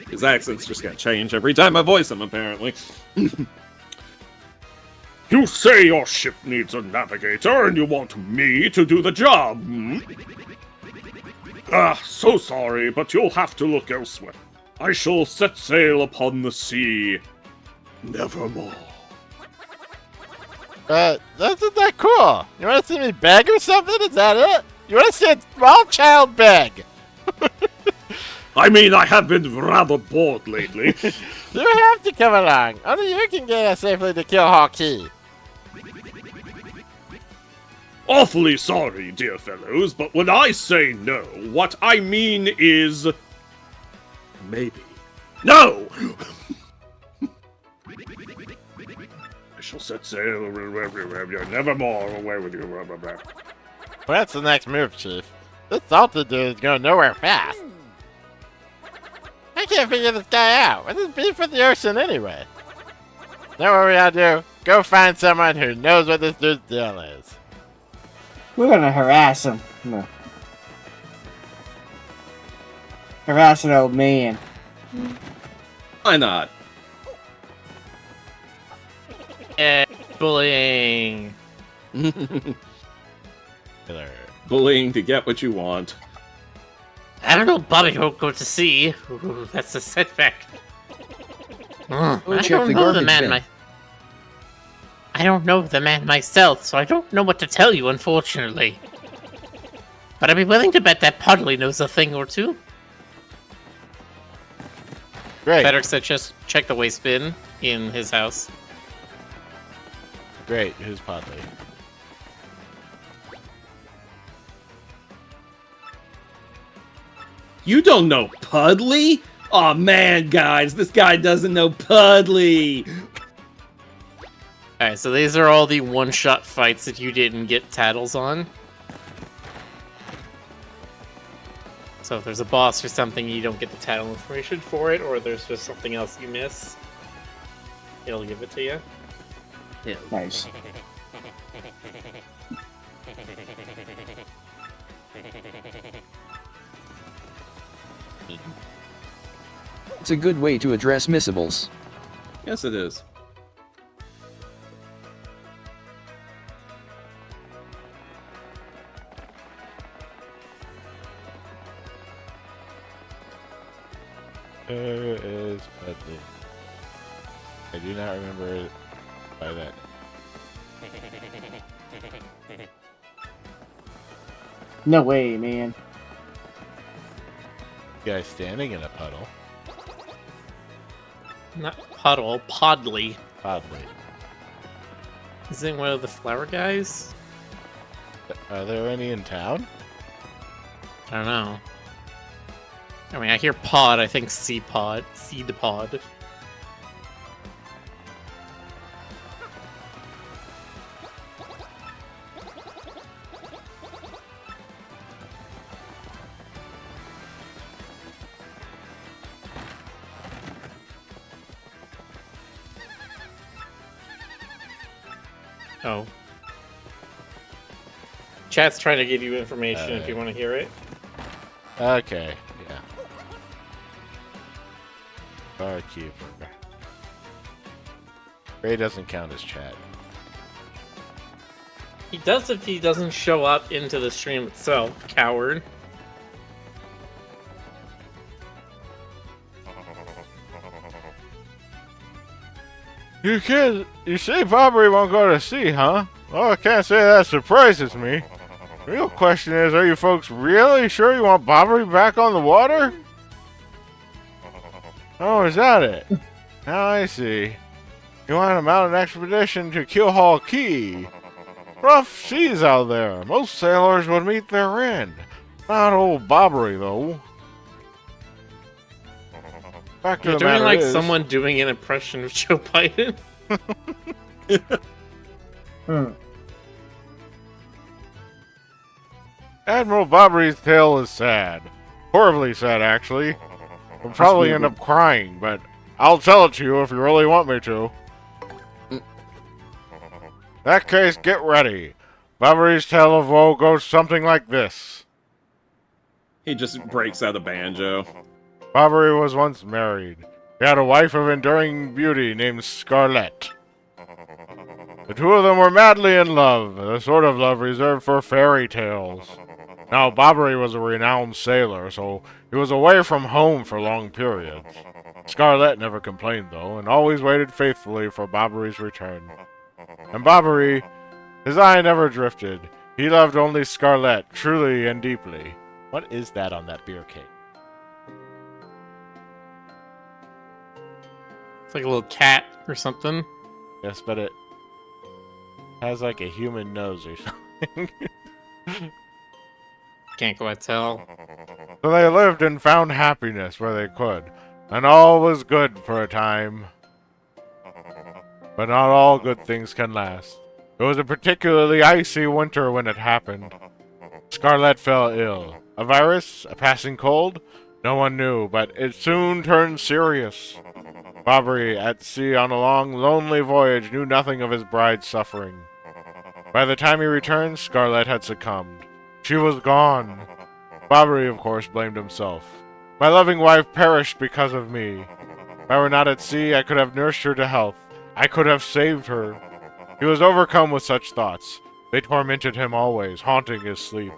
His accent's just gonna change every time I voice him, apparently. You say your ship needs a navigator and you want me to do the job, hmm? Ah, so sorry, but you'll have to look elsewhere. I shall set sail upon the sea. Nevermore. Isn't that cool? You want to see me beg or something? Is that it? You want to see a small child beg? I mean, I have been rather bored lately. You have to come along. Only you can get us safely to Kill Hawkeye. Awfully sorry, dear fellows, but when I say no, what I mean is... maybe. No! I shall set sail nevermore away with you. What's the next move, Chief? This salted dude is going nowhere fast. I can't figure this guy out. What's his beef with the ocean anyway? Know what we gotta do? Go find someone who knows what this dude's deal is. We're gonna harass him. No. Harass an old man. Why not? Bullying. Bullying to get what you want. I don't know, Bobby won't go to sea. Ooh, that's a setback. I check don't the know the garbage man bin. I don't know the man myself, so I don't know what to tell you, unfortunately. But I'd be willing to bet that Puddley knows a thing or two. Great. Frederick said just check the waste bin in his house. Great. Who's Podley? You don't know Puddley? Aw, man, guys, this guy doesn't know Puddley. Alright, so these are all the one-shot fights that you didn't get tattles on. So if there's a boss or something, you don't get the title information for it, or there's just something else you miss, it'll give it to you. Nice. It's a good way to address missables. Yes, it is. Who is Podley? I do not remember it by that. No way, man. Guy standing in a puddle. Not Puddle, Podley. Podley. Is it one of the flower guys? Are there any in town? I don't know. I mean, I hear pod, I think seed pod. Oh. Chat's trying to give you information if you want to hear it. Okay, yeah. Barkeeper. Ray doesn't count as chat. He does if he doesn't show up into the stream itself, coward. You say Bobbery won't go to sea, huh? Well, I can't say that surprises me. The real question is, are you folks really sure you want Bobbery back on the water? Oh, is that it? Now I see. You want him out on an expedition to Keelhaul Key. Rough seas out there. Most sailors would meet their end. Not old Bobbery, though. Back to You're the doing matter like is, someone doing an impression of Joe Biden. Admiral Bobbery's tale is sad. Horribly sad, actually. We'll probably end up crying, but I'll tell it to you if you really want me to. In that case, get ready. Bobbery's tale of woe goes something like this. He just breaks out a banjo. Bobbery was once married. He had a wife of enduring beauty named Scarlett. The two of them were madly in love, the sort of love reserved for fairy tales. Now, Bobbery was a renowned sailor, so he was away from home for long periods. Scarlett never complained, though, and always waited faithfully for Bobbery's return. And Bobbery, his eye never drifted. He loved only Scarlett, truly and deeply. What is that on that beer cake? It's like a little cat or something. Yes, but it has like a human nose or something. Can't quite tell. So they lived and found happiness where they could, and all was good for a time. But not all good things can last. It was a particularly icy winter when it happened. Scarlett fell ill. A virus? A passing cold? No one knew, but it soon turned serious. Bobbery, at sea on a long, lonely voyage, knew nothing of his bride's suffering. By the time he returned, Scarlett had succumbed. She was gone. Bobbery, of course, blamed himself. My loving wife perished because of me. If I were not at sea, I could have nursed her to health. I could have saved her. He was overcome with such thoughts. They tormented him always, haunting his sleep.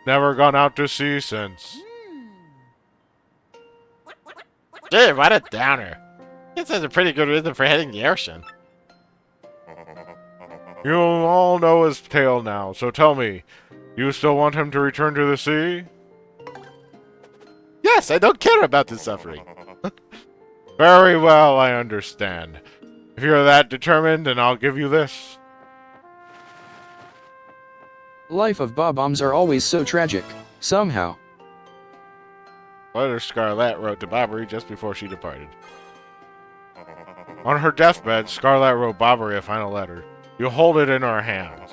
Never gone out to sea since. Gee, what a downer. This is a pretty good reason for hitting the ocean. You all know his tale now, so tell me, you still want him to return to the sea? Yes, I don't care about the suffering. Very well, I understand. If you're that determined, then I'll give you this. Life of Bob-ombs are always so tragic, somehow. Letter Scarlett wrote to Bobbery just before she departed. On her deathbed, Scarlett wrote Bobbery a final letter. You hold it in her hands.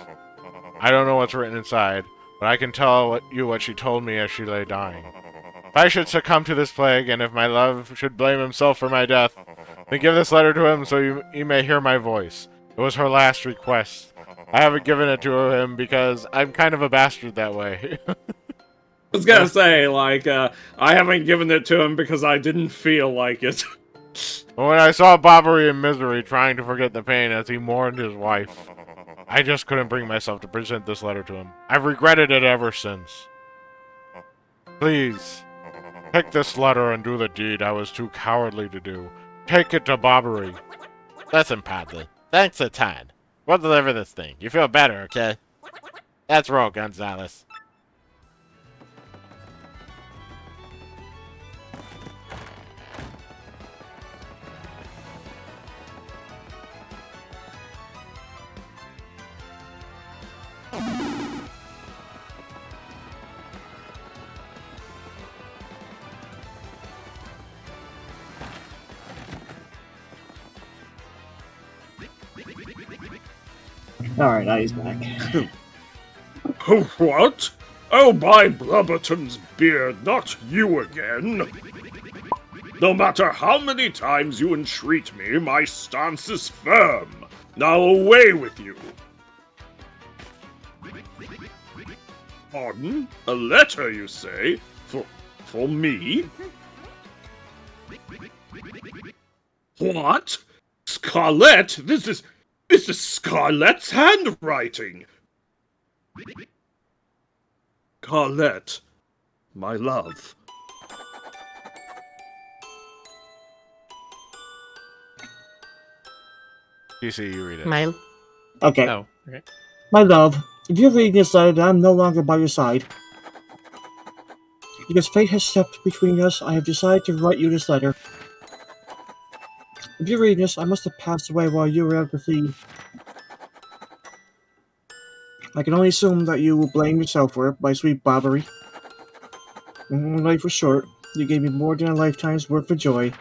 I don't know what's written inside, but I can tell you what she told me as she lay dying. If I should succumb to this plague, and if my love should blame himself for my death, then give this letter to him so you may hear my voice. It was her last request. I haven't given it to him because I'm kind of a bastard that way. I was gonna say, like, I haven't given it to him because I didn't feel like it. When I saw Bobbery in misery trying to forget the pain as he mourned his wife, I just couldn't bring myself to present this letter to him. I've regretted it ever since. Please, take this letter and do the deed I was too cowardly to do. Take it to Bobbery. Listen, Padley. Thanks a ton. We'll deliver this thing. You feel better, okay? Let's roll, Gonzalez. Alright, now he's back. What? Oh, by Blubberton's beard, not you again. No matter how many times you entreat me, my stance is firm. Now away with you. Pardon? A letter, you say? For me? What? Scarlet? This is Scarlet's handwriting. Scarlet, my love. You see, you read it. My Okay. oh, okay. My love, if you're reading this letter, I'm no longer by your side. Because fate has stepped between us, I have decided to write you this letter. If you're reading this, I must have passed away while you were out to sea. I can only assume that you will blame yourself for it, my sweet Bobbery. When life was short, you gave me more than a lifetime's worth of joy.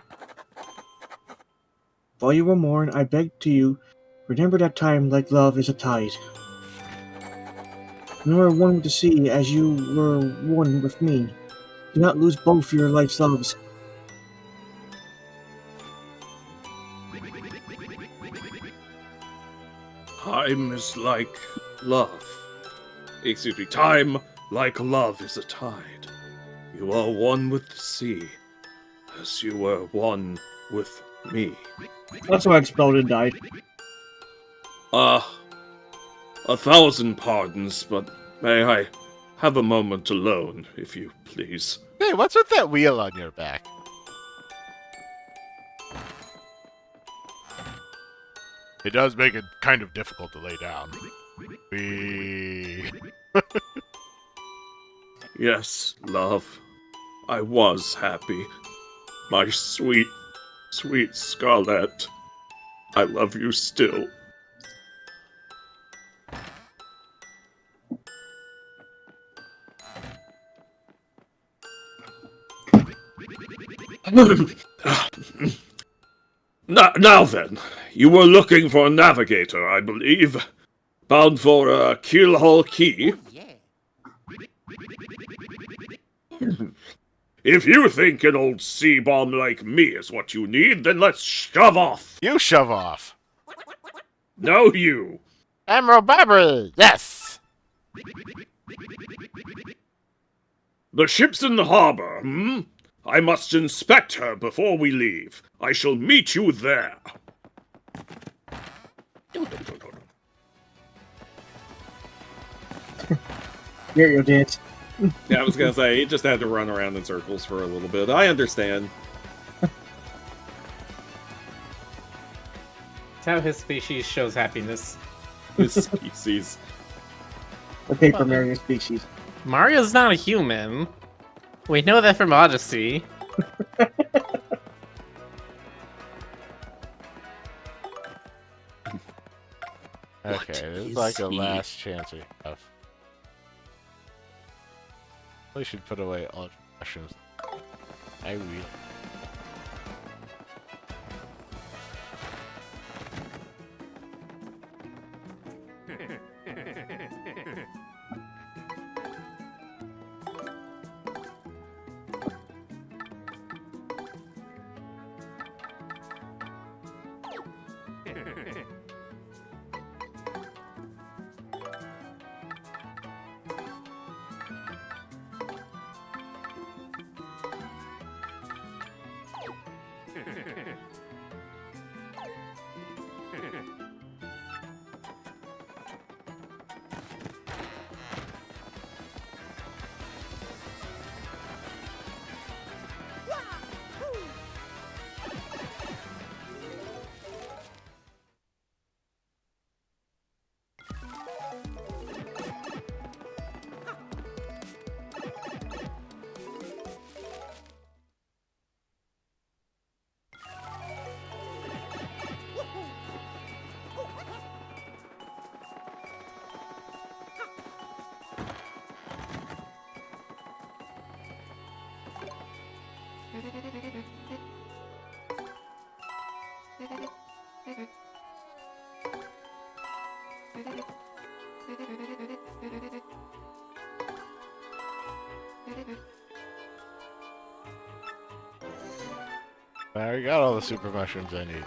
While you were mourning, I begged to you, remember that time like love is a tide. You were one with the sea as you were one with me. Do not lose both your life's loves. Time is like love. Excuse me, time, like love, is a tide. You are one with the sea, as you were one with me. That's why I exploded and died. 1,000 pardons, but may I have a moment alone, if you please? Hey, what's with that wheel on your back? It does make it kind of difficult to lay down. Yes, love. I was happy. My sweet, sweet Scarlet. I love you still. Now then, you were looking for a navigator, I believe. Bound for Keelhaul Key. If you think an old sea bomb like me is what you need, then let's shove off. You shove off. No, you. Admiral Bobbery, yes! The ship's in the harbor, hmm? I must inspect her before we leave. I shall meet you there. Here you did. Yeah, I was gonna say, he just had to run around in circles for a little bit. I understand. It's how his species shows happiness. His species. The Paper Mario species. Mario's not a human. We know that from Odyssey. Okay, this is like a last chance we have. We should put away all mushrooms. I will. I already got all the super mushrooms I need.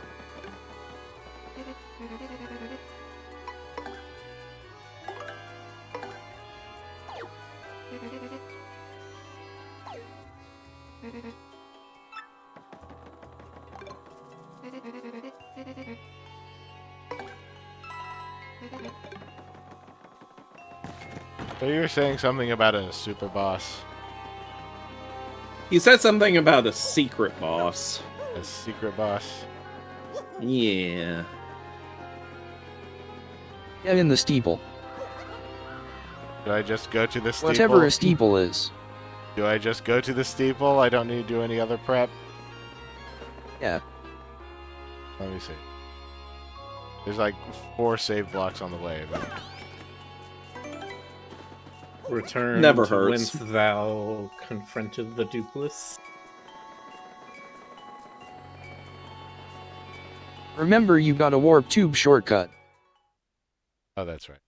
So you were saying something about a super boss? He said something about a secret boss. A secret boss? Yeah. Get in the steeple. Do I just go to the steeple? Whatever a steeple is. Do I just go to the steeple? I don't need to do any other prep? Yeah. Let me see. There's like 4 save blocks on the way, but... Return Never to hurts. whence thou confronted the Dupless. Remember you got a warp tube shortcut. Oh, that's right.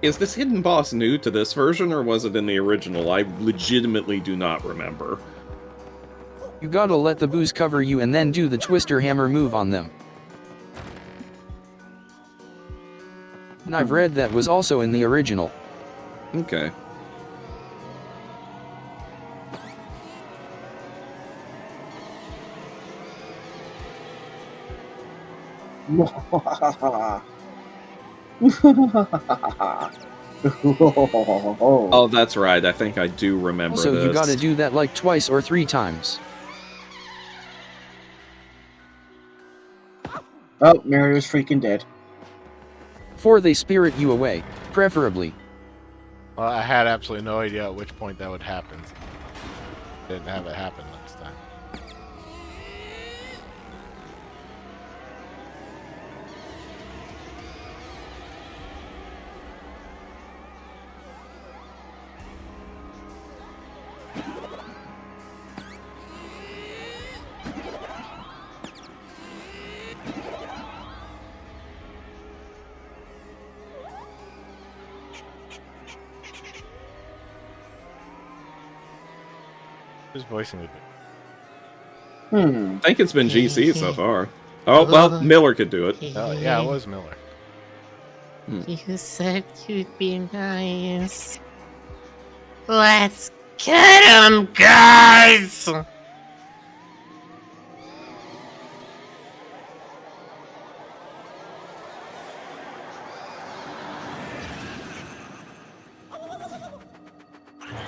Is this hidden boss new to this version, or was it in the original? I legitimately do not remember. You gotta let the booze cover you and then do the twister hammer move on them. And I've read that was also in the original. Okay. Oh, that's right. I think I do remember Also, this. you gotta do that like twice or 3 times. Oh, Mario's freaking dead. Before they spirit you away, preferably. Well, I had absolutely no idea at which point that would happen. Didn't have it happen last time. Who's voicing it? I think it's been GC so far. Oh, well, Miller could do it. Oh, yeah, it was Miller. You said you'd be nice. Let's get him, guys!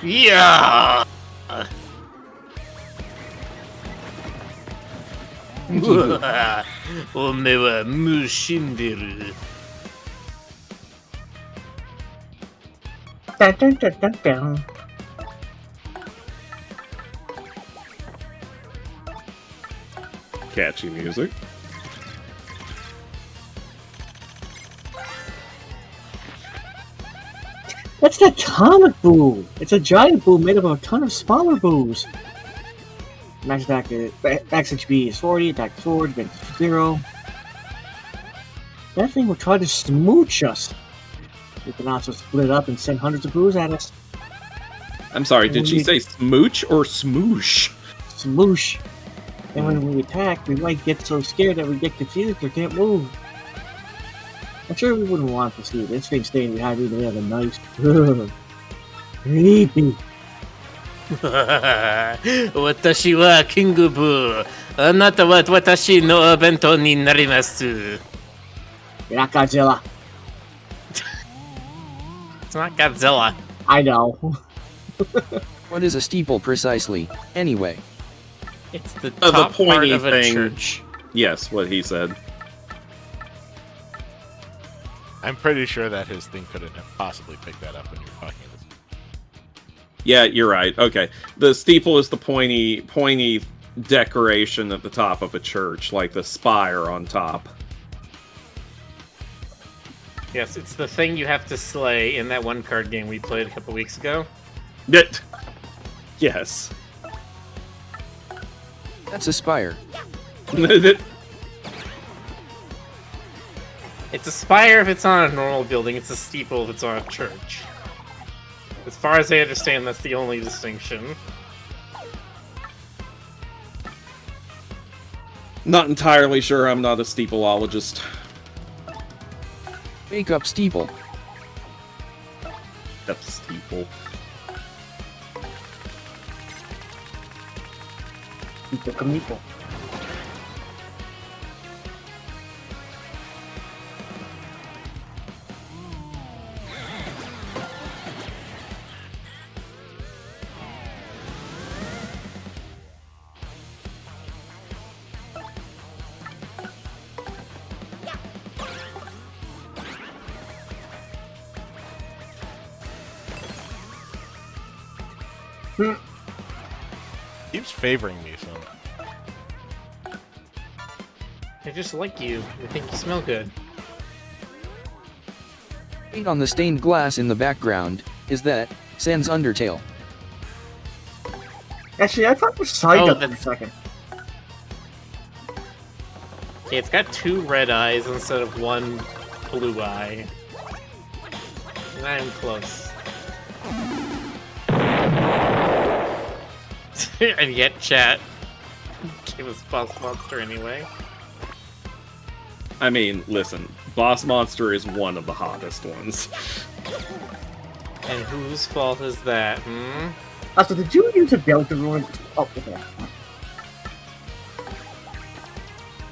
Yeah! Ome wa mushinderu. Dun, dun, dun, dun, dun. Catchy music. That's the atomic boo! It's a giant boo made up of a ton of smaller boos. Max attack HP is 40, attack is 4, defense is 0. That thing will try to smooch us. We can also split up and send hundreds of boos at us. I'm sorry, did she say smooch or smoosh? Smoosh. And when we attack, we might get so scared that we get confused or can't move. I'm sure we wouldn't want to see this thing staying behind me the other night. Creepy. 私はキングブー。あなたは私のお弁当になります。You're not Godzilla. It's not Godzilla. I know. What is a steeple precisely, anyway? It's the The top part pointy of a thing. church. Yes, what he said. I'm pretty sure that his thing couldn't have possibly picked that up when you were talking this. Yeah, you're right. Okay. The steeple is the pointy decoration at the top of a church, like the spire on top. Yes, it's the thing you have to slay in that one card game we played a couple weeks ago. Yes. That's a spire. It's a spire if it's on a normal building, it's a steeple if it's on a church. As far as I understand, that's the only distinction. Not entirely sure. I'm not a steepleologist. Wake up, steeple. That's steeple. Keeps favoring me, so. I just like you. I think you smell good. Paint on the stained glass in the background. Is that Sans Undertale? Actually, I thought it was Psyduck Oh, for a that's- second. Okay, it's got 2 red eyes instead of 1 blue eye. And I'm close. And yet, chat gave us Boss Monster anyway. I mean, listen, Boss Monster is one of the hottest ones. And whose fault is that, hmm? Also, did you use a Delta Ruin? Oh, okay.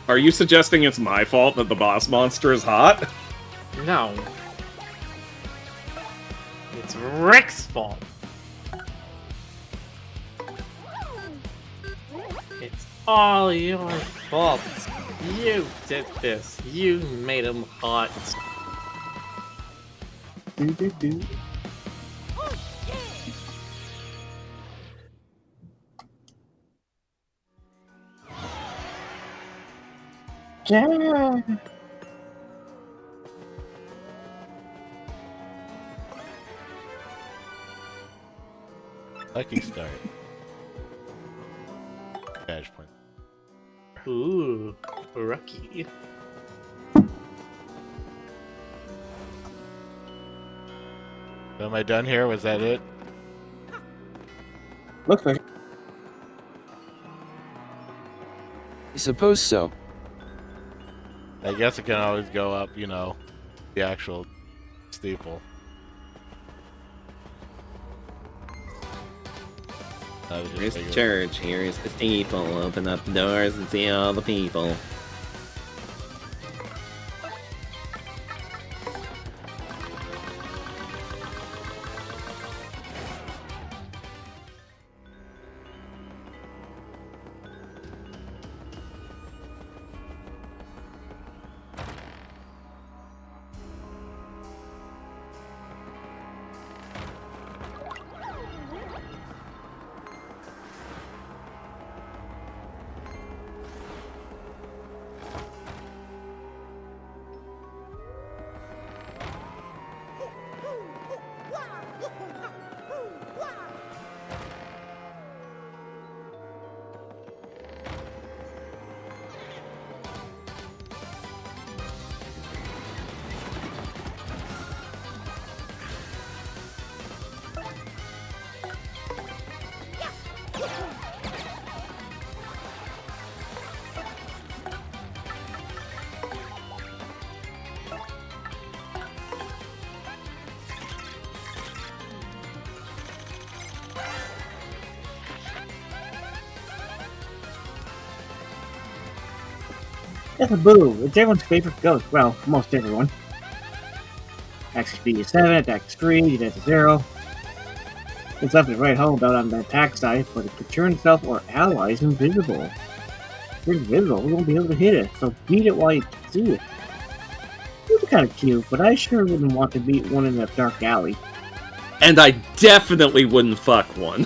Are you suggesting it's my fault that the Boss Monster is hot? No. It's Rick's fault. It's all your fault. You did this. You made him hot. Do. Yeah. Lucky start. Badge point. Ooh, Rocky. So am I done here? Was that it? Looks like. I suppose so. I guess it can always go up, you know, the actual steeple. That was just Here's the regular. church, here's the steeple. Open up the doors and see all the people. That's a boo. It's everyone's favorite ghost. Well, most everyone. Attack speed is 7, attack is 3, defense is 0. It's left and right home about on the attack side, but it can turn itself or allies invisible. If you're invisible, we won't be able to hit it, so beat it while you can see it. It's kind of cute, but I sure wouldn't want to beat one in a dark alley. And I definitely wouldn't fuck one.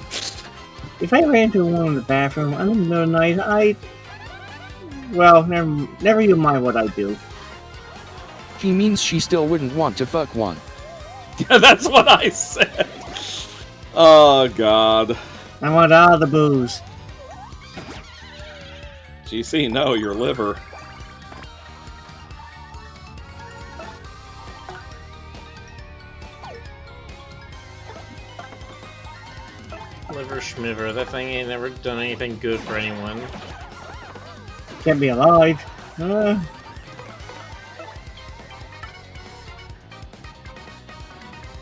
If I ran into one in the bathroom in the middle of the night, well, never you mind what I do. She means she still wouldn't want to fuck one. Yeah, that's what I said. Oh, God. I want all the booze. GC, no, your liver. Liver schmiver, that thing ain't never done anything good for anyone. Can't be alive.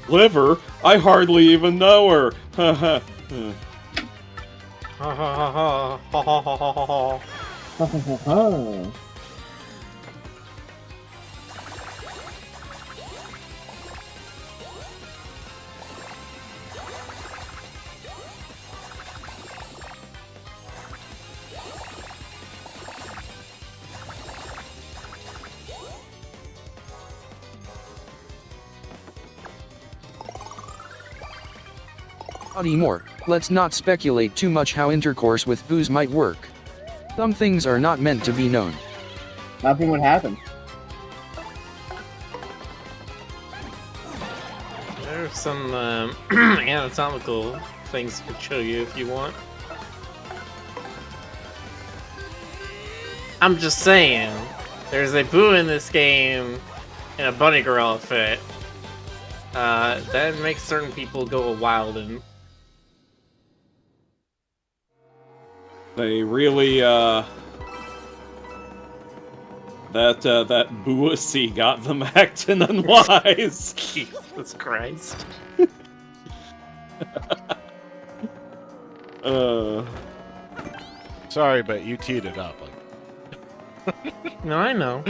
Liver? I hardly even know her. Ha ha ha ha ha ha ha ha ha. Ho, ho, ho, ho. Audie Moore, let's not speculate too much how intercourse with booze might work. Some things are not meant to be known. Nothing would happen. There are some anatomical things I could show you if you want. I'm just saying, there's a boo in this game in a bunny girl outfit. That makes certain people go wild and They really, that buoyancy got them acting unwise. Jesus Christ. Sorry, but you teed it up. No, I know.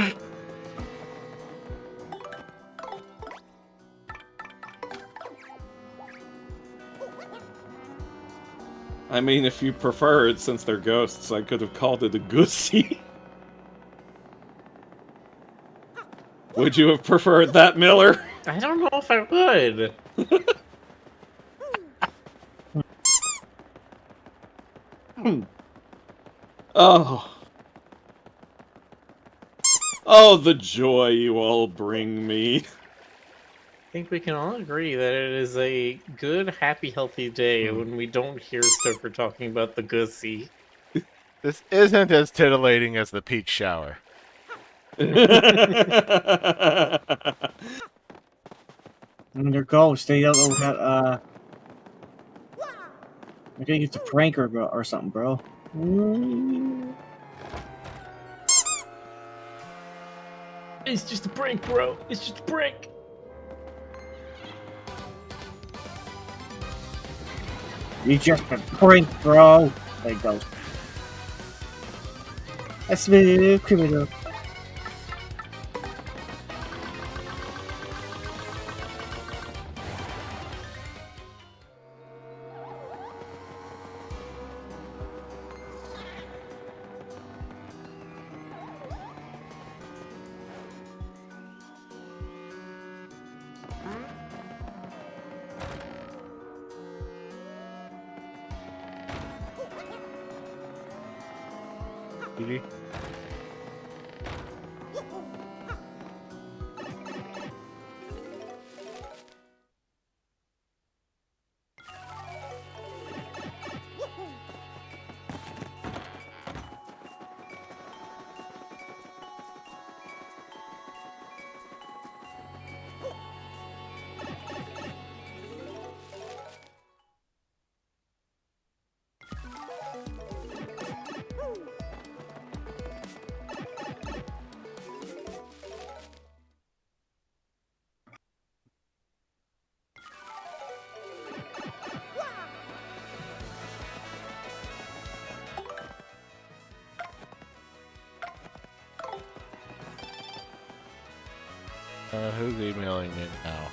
I mean, if you prefer it, since they're ghosts, I could have called it a goosey. Would you have preferred that, Miller? I don't know if I would. Oh. Oh, the joy you all bring me. I think we can all agree that it is a good, happy, healthy day when we don't hear Stoker talking about the gussy. This isn't as titillating as the peach shower. And their ghosts, they don't know how, I think it's a prank or something, bro. It's just a prank, bro. It's just a prank. You just a prank, bro. There it goes. A smooth criminal. Who's emailing me now?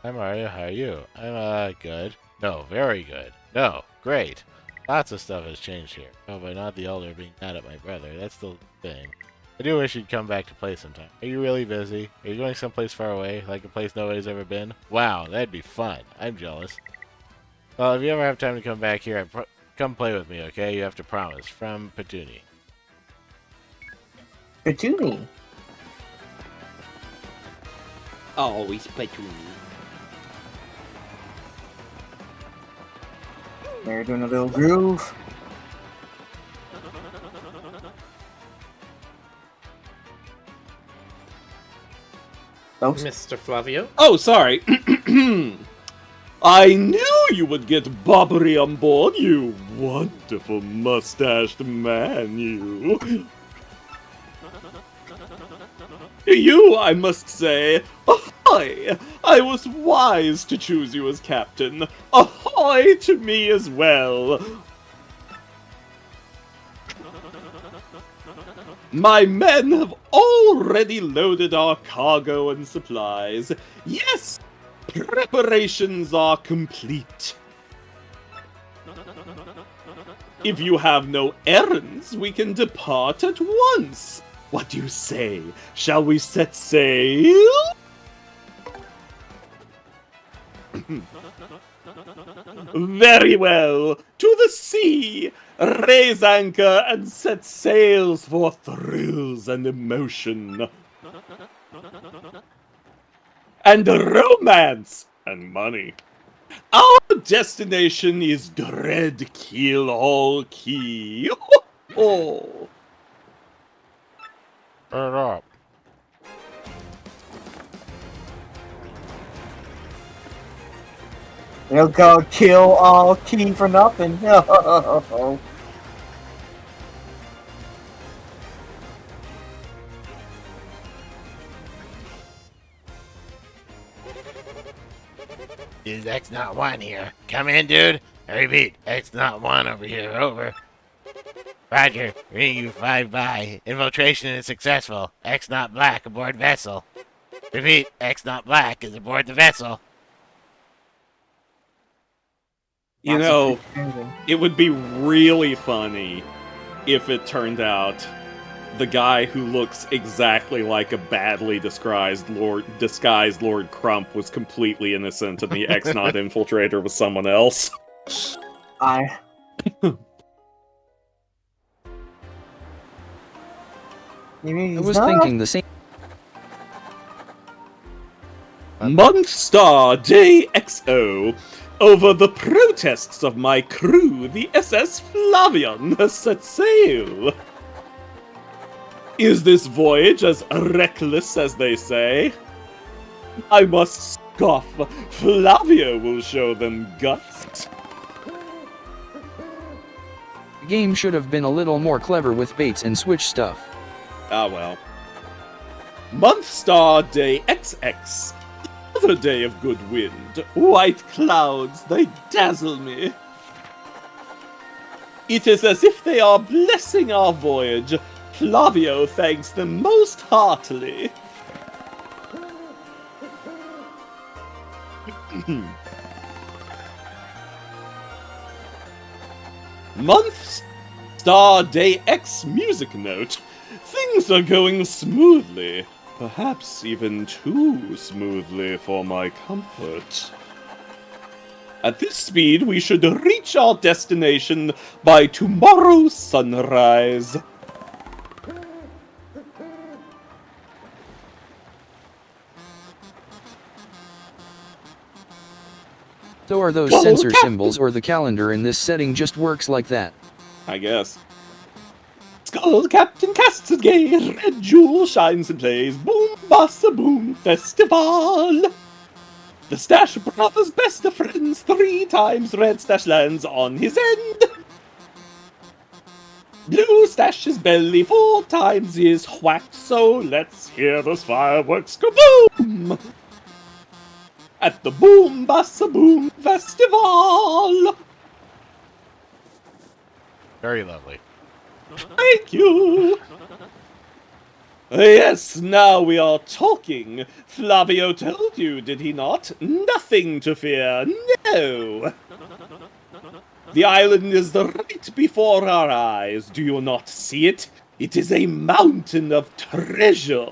Hi Mario, how are you? I'm good. No, very good. No, great. Lots of stuff has changed here. Oh, but not the elder being mad at my brother. That's the thing. I do wish you'd come back to play sometime. Are you really busy? Are you going someplace far away, like a place nobody's ever been? Wow, that'd be fun. I'm jealous. Well, if you ever have time to come back here, come play with me, okay? You have to promise. From Petuni. Petuni. Always Petuni. They're doing a little groove. Oops. Mr. Flavio. Oh, sorry. I knew you would get Bobbery on board, you wonderful mustached man, you. You, I must say, ahoy! I was wise to choose you as captain. Ahoy to me as well. My men have already loaded our cargo and supplies. Yes, preparations are complete. If you have no errands, we can depart at once. What do you say? Shall we set sail? Very well. To the sea. Raise anchor and set sails for thrills and emotion. And romance and money. Our destination is Dread Keel Hall Key. Oh. Turn it up. They'll go kill all key for nothing. Is X01 here? Come in, dude. I repeat, X01 over here, over. Roger, ring you 5 by. Infiltration is successful. X not black aboard vessel. Repeat, X not black is aboard the vessel. You know, it would be really funny if it turned out the guy who looks exactly like a badly disguised Lord Crump was completely innocent and the X-Not infiltrator was someone else. I was thinking the same. Month Star Day XO. Over the protests of my crew, the SS Flavian has set sail. Is this voyage as reckless as they say? I must scoff. Flavio will show them guts. The game should have been a little more clever with baits and switch stuff. Ah well. Month Star Day XX. Another day of good wind. White clouds, they dazzle me. It is as if they are blessing our voyage. Flavio thanks them most heartily. Month Star Day X music note. Things are going smoothly. Perhaps even too smoothly for my comfort. At this speed, we should reach our destination by tomorrow's sunrise. So are those sensor symbols, or the calendar in this setting just works like that? I guess. Skull Captain casts his gay, red jewel shines and plays, boom, bassa, boom, festival. The Stash Brothers' best of friends, 3 times Red Stash lands on his end. Blue Stash's belly 4 times is whacked, so let's hear those fireworks go boom! At the Boom Bassa Boom Festival! Very lovely. Thank you! Yes, now we are talking. Flavio told you, did he not? Nothing to fear, no! The island is right before our eyes. Do you not see it? It is a mountain of treasure.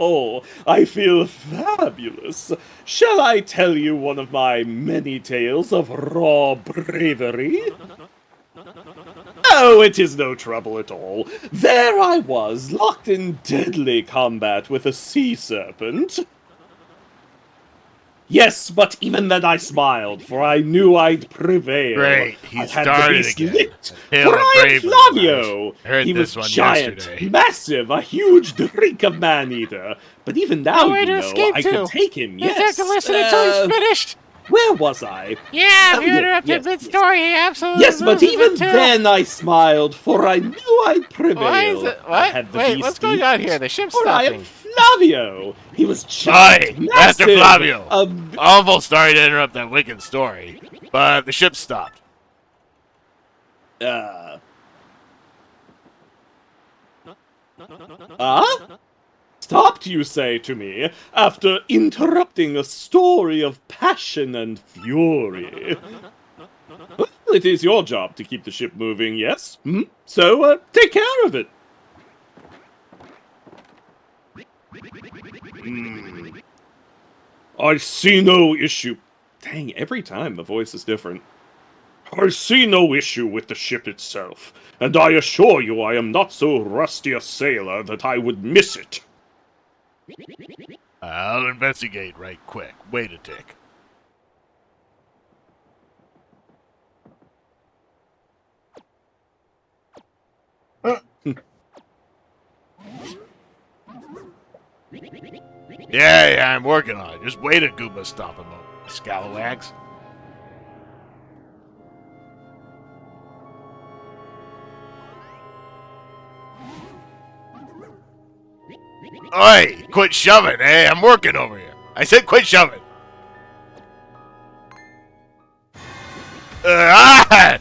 Oh, I feel fabulous. Shall I tell you one of my many tales of raw bravery? Oh, it is no trouble at all. There I was, locked in deadly combat with a sea serpent. Yes, but even then I smiled, for I knew I'd prevail. Great, he I had started the beast again. licked, Hail for the I am brave Flavio. I heard He this was one giant, yesterday. massive, a huge drink of man-eater. But even now, Nowhere you to know, escape I to. could take him, You yes. just have to listen until he's finished. Where was I? Yeah, Oh, if you yeah, interrupted yes, mid-story, he absolutely Yes, but loses even it too. then I smiled, for I knew I'd prevail. Why is it? I What? had the Wait, beast what's going on here? The licked, ship's for I am stopping. Flavio. He was giant, Aye, Master massive, Flavio. a Almost sorry to interrupt that wicked story, but the ship stopped. Stopped, you say to me, after interrupting a story of passion and fury. Well, it is your job to keep the ship moving, yes? So, take care of it. I see no issue. Dang, every time the voice is different. I see no issue with the ship itself, and I assure you I am not so rusty a sailor that I would miss it. I'll investigate right quick. Wait a tick. Yeah, I'm working on it. Just wait a Goomba stop a moment, scalawags. Oi! Quit shoving, eh? I'm working over here. I said quit shoving. Ah!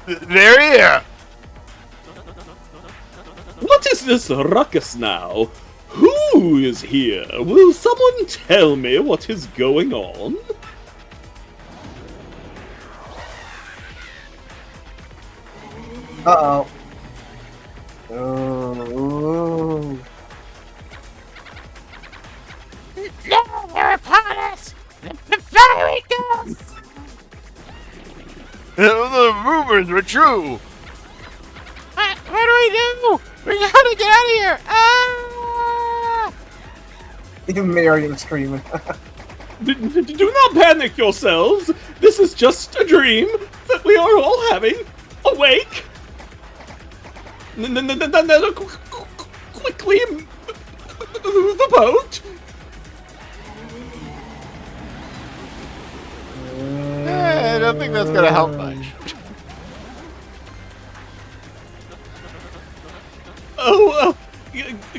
There he is. What is this ruckus now? Who is here? Will someone tell me what is going on? Uh-oh. Oh. No, they're upon us! The fiery ghosts! The rumors were true. What do we do? We gotta get out of here! Ah! Even Marion screaming. Do not panic yourselves. This is just a dream that we are all having. Awake. Quickly, the boat. I don't think that's gonna help much. Oh,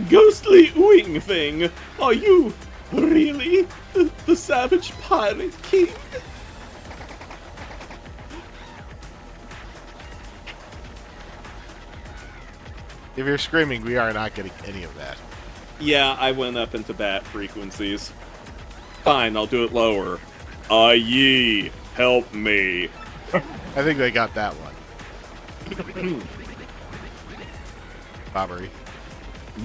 ghostly wing thing. Are you really the savage pirate king? If you're screaming, we are not getting any of that. Yeah, I went up into bat frequencies. Fine, I'll do it lower. Ye, help me. I think they got that one. Bobbery.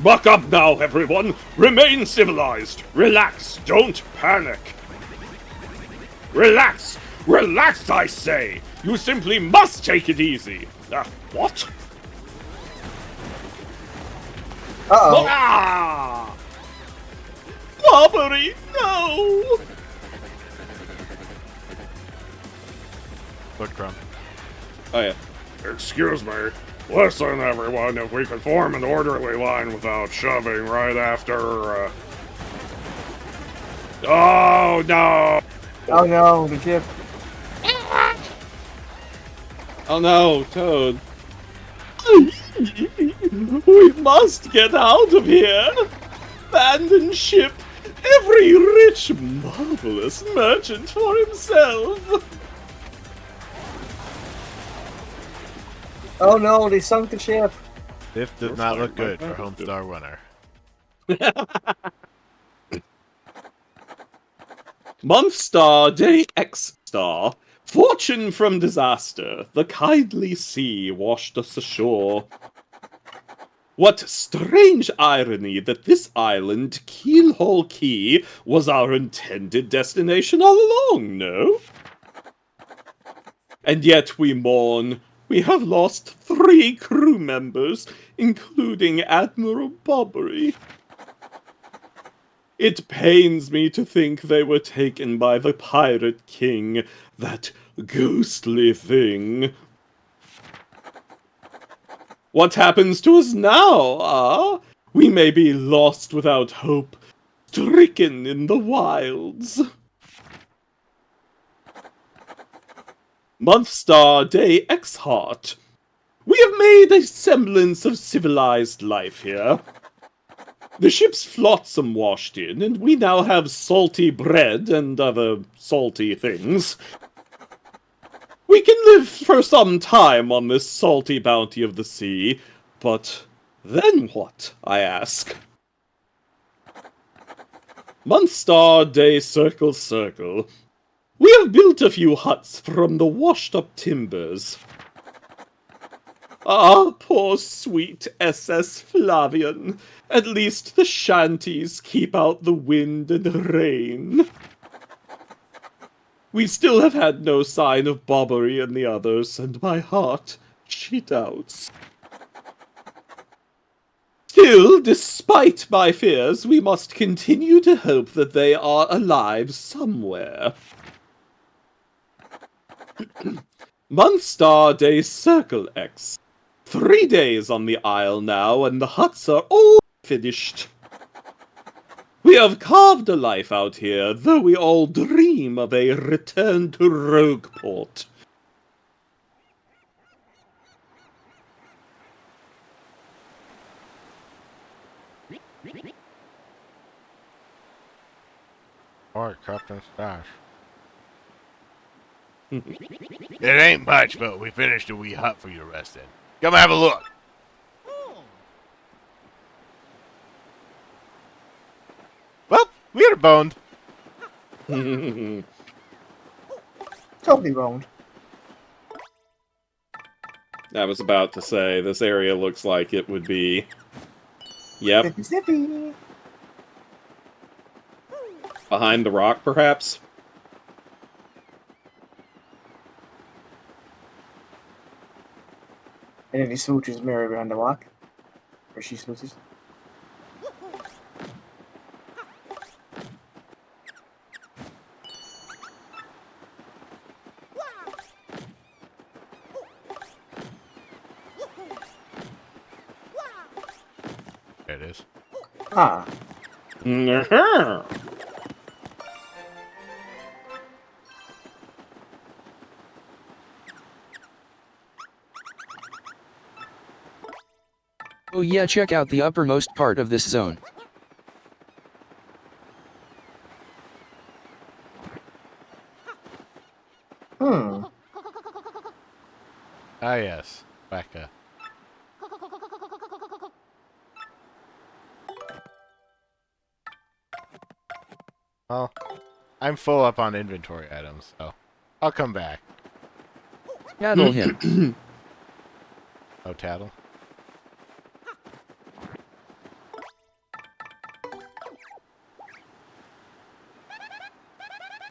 Buck up now, everyone! Remain civilized! Relax! Don't panic! Relax! Relax, I say! You simply must take it easy! What? Uh-oh. Ah! Bobbery, no! Foot crumb. Oh yeah. Excuse me. Listen, everyone, if we could form an orderly line without shoving right after, Oh, no! Oh no, the ship. Oh no, Toad. We must get out of here! Abandon ship! Every rich, marvelous merchant for himself! Oh no, they sunk the ship. This does not look good for Homestar Winner. Month star, day X star. Fortune from disaster. The kindly sea washed us ashore. What strange irony that this island, Keelhole Key, was our intended destination all along, no? And yet we mourn. We have lost 3 crew members, including Admiral Bobbery. It pains me to think they were taken by the Pirate King, that ghostly thing. What happens to us now, ah? We may be lost without hope, stricken in the wilds. Month star, day X Heart. We have made a semblance of civilized life here. The ship's flotsam washed in, and we now have salty bread and other salty things. We can live for some time on this salty bounty of the sea, but then what, I ask? Month star, day circle circle. We have built a few huts from the washed-up timbers. Ah, poor sweet SS Flavian. At least the shanties keep out the wind and rain. We still have had no sign of Bobbery and the others, and my heart, she doubts. Still, despite my fears, we must continue to hope that they are alive somewhere. Month star, day circle X. 3 days on the isle now, and the huts are all finished. We have carved a life out here, though we all dream of a return to Rogueport. Alright, Captain Stash. It ain't much, but we finished a wee hut for you to rest in. Come have a look. Well, we're boned. Totally boned. I was about to say, this area looks like it would be... Yep. Zippy, zippy. Behind the rock, perhaps? And then he smooches Mary behind the rock. Or she smooches. There it is. Ah. Oh yeah, check out the uppermost part of this zone. Ah, yes. Becca. Well, I'm full up on inventory items, so I'll come back. Tattle him. Oh, tattle.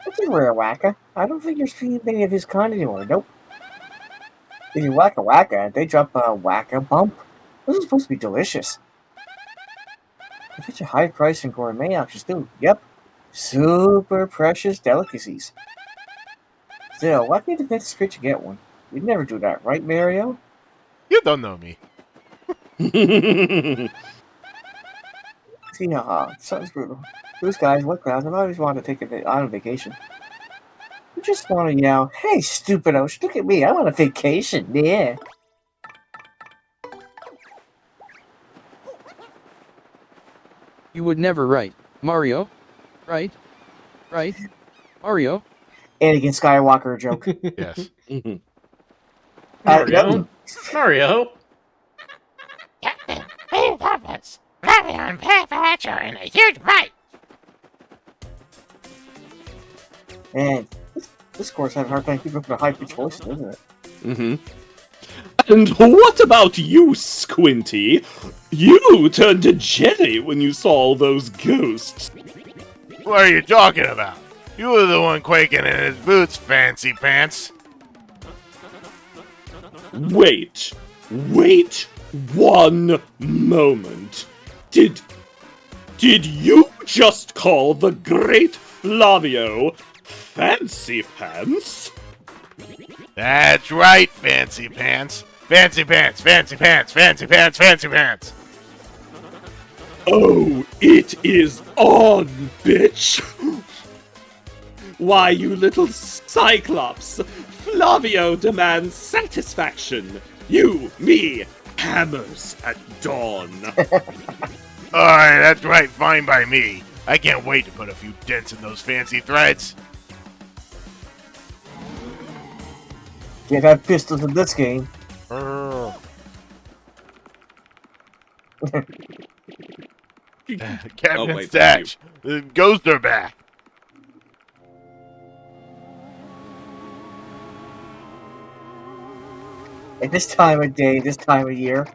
That's a rare whacker. I don't think you're seeing any of his kind anymore. Nope. If you whack a whacker, they drop a whacker bump. This is supposed to be delicious. They fetch a high price in gourmet options too. Yep. Super precious delicacies. Still, why can't the fancy creature get one? We'd never do that, right, Mario? You don't know me. See, haha, something's brutal. Blue skies, what clouds, I've always wanted to take a on a vacation. You just want to yell, hey, stupid ocean, look at me, I'm on a vacation, yeah. You would never write, Mario? Right? Right? Mario? Anakin Skywalker joke. Yes. Mario? Mario? Captain, hey, Puppets. Flavio and Pepper are in a huge fight. Man, this course had a hard time keeping up with a high-pitched voice, doesn't it? Mm-hmm. And what about you, Squinty? You turned to jelly when you saw all those ghosts. What are you talking about? You were the one quaking in his boots, fancy pants. Wait one moment. Did you just call the great Flavio Fancy Pants? That's right, fancy pants. Fancy pants, fancy pants, fancy pants, fancy pants. Oh, it is on, bitch! Why, you little cyclops, Flavio demands satisfaction. You, me, hammers at dawn. Alright, that's right, fine by me. I can't wait to put a few dents in those fancy threads. Can't have pistols in this game. Captain wait, Stash, the ghosts are back. At this time of day, this time of year.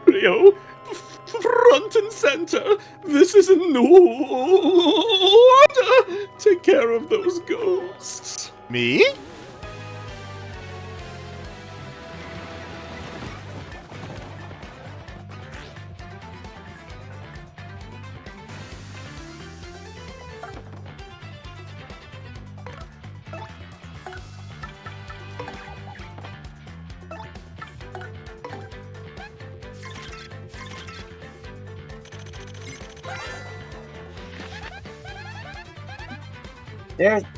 Rio, front and center. This is in no order. Take care of those ghosts. Me?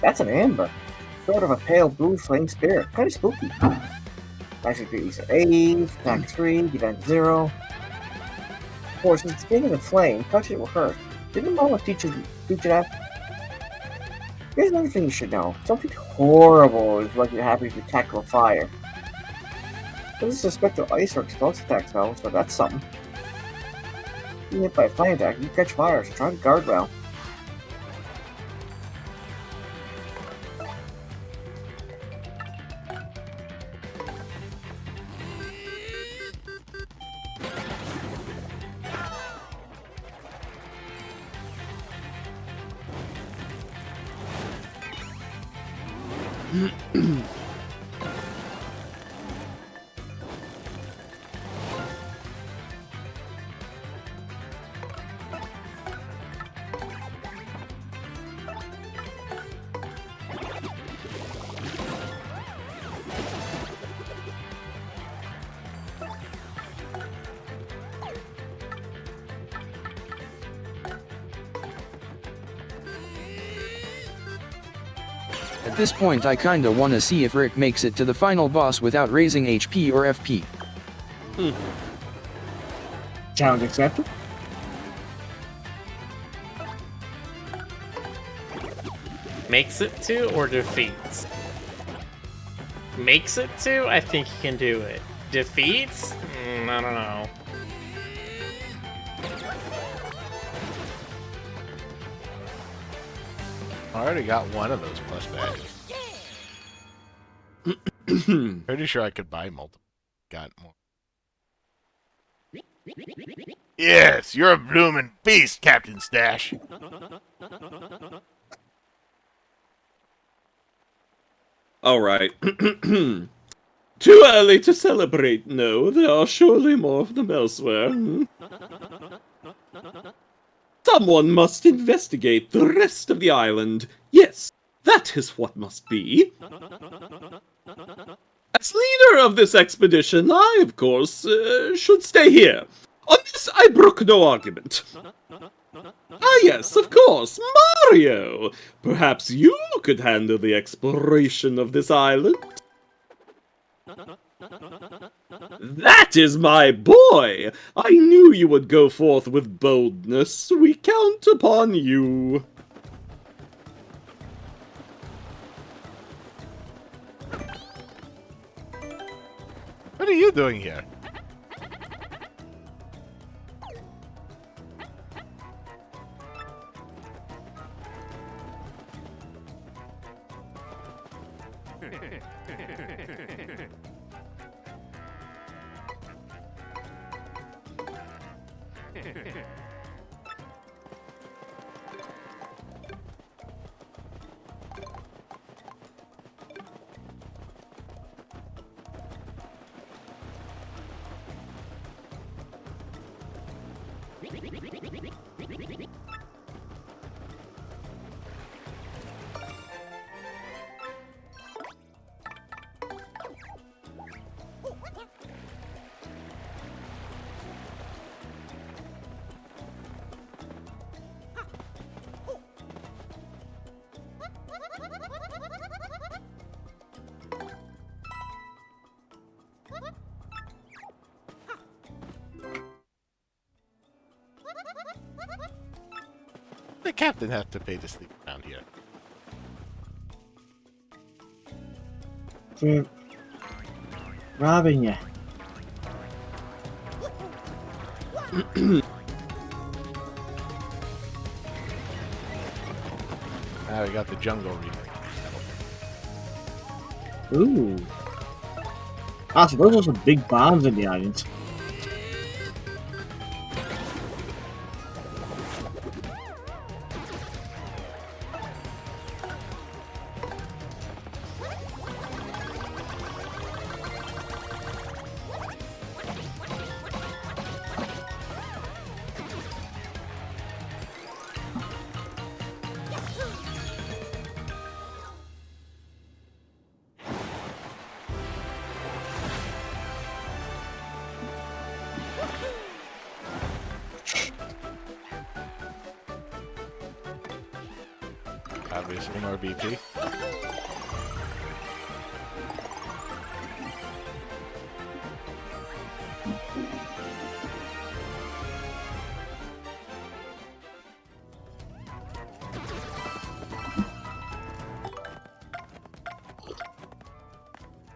That's an amber. Sort of a pale blue flame spirit. Kind of spooky. Magic degrees are 8, attack 3, defense 0. Of course, since it's being a flame, touch it will hurt. Didn't Mama teach you that? Here's another thing you should know. Something horrible is likely to happen if you tackle fire. Doesn't suspect of ice or explosive attacks though, so that's something. Being hit by a flame attack, you catch fire, so try to guard well. At this point I kinda wanna see if Rick makes it to the final boss without raising HP or FP. Challenge accepted. Makes it to or defeats? Makes it to? I think he can do it. Defeats? I don't know. I already got one of those plus badges. Pretty sure I could buy multiple. Got more. Yes, you're a bloomin' beast, Captain Stash. All right. Too early to celebrate, no. There are surely more of them elsewhere. Someone must investigate the rest of the island. Yes, that is what must be. As leader of this expedition, I, of course, should stay here. On this, I brook no argument. Ah, yes, of course, Mario! Perhaps you could handle the exploration of this island? That is my boy! I knew you would go forth with boldness. We count upon you. What are you doing here? The captain has to pay to sleep around here. For robbing you. Now we got the jungle remake. Ooh. Awesome, those are some big bombs in the audience. Obviously more BP.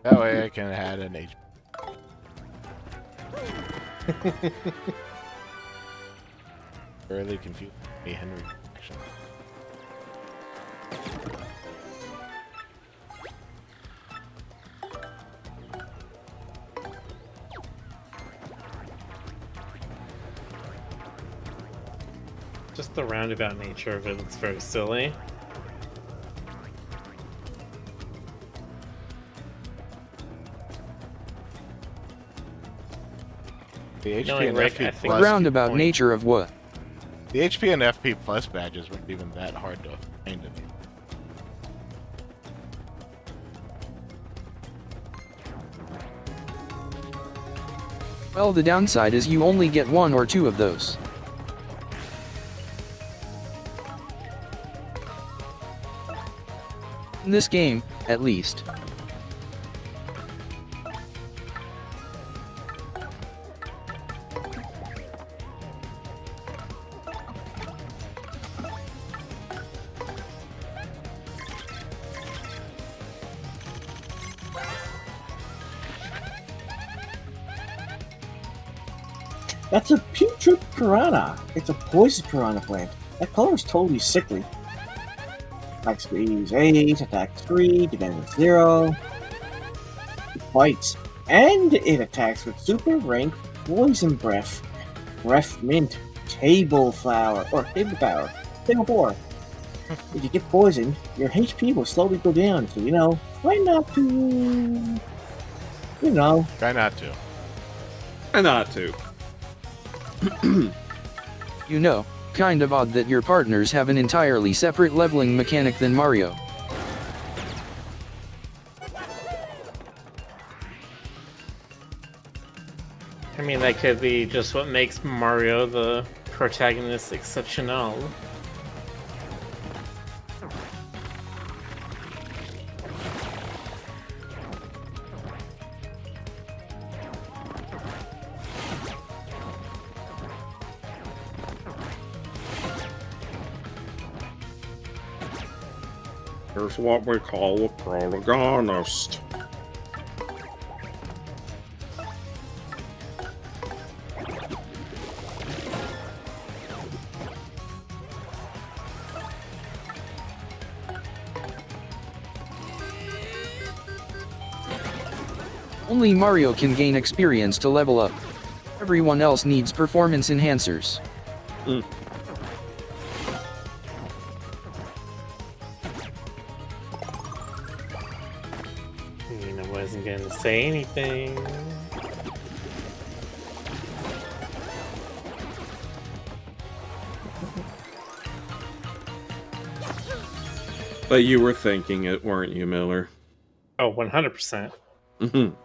That way I can add an H. Really confused me, Henry. Actually. Just the roundabout nature of it, it's very silly. The HP Knowing and Rick, FP I think plus Roundabout point. nature of what? the HP and FP plus badges weren't even that hard to find. Well, the downside is you only get 1 or 2 of those. In this game, at least. That's a putrid piranha. It's a poison piranha plant. That color is totally sickly. Attack speed is 8, attack 3, defense 0. It bites. And it attacks with super rank poison breath. Breath mint. Table flower. Or table power. Table 4. If you get poisoned, your HP will slowly go down, so try not to. Try not to. Try not to. Kind of odd that your partners have an entirely separate leveling mechanic than Mario. I mean, that could be just what makes Mario the protagonist exceptional. Here's what we call a protagonist. Only Mario can gain experience to level up. Everyone else needs performance enhancers. I wasn't gonna say anything. But you were thinking it, weren't you, Miller? Oh, 100%. Mm-hmm.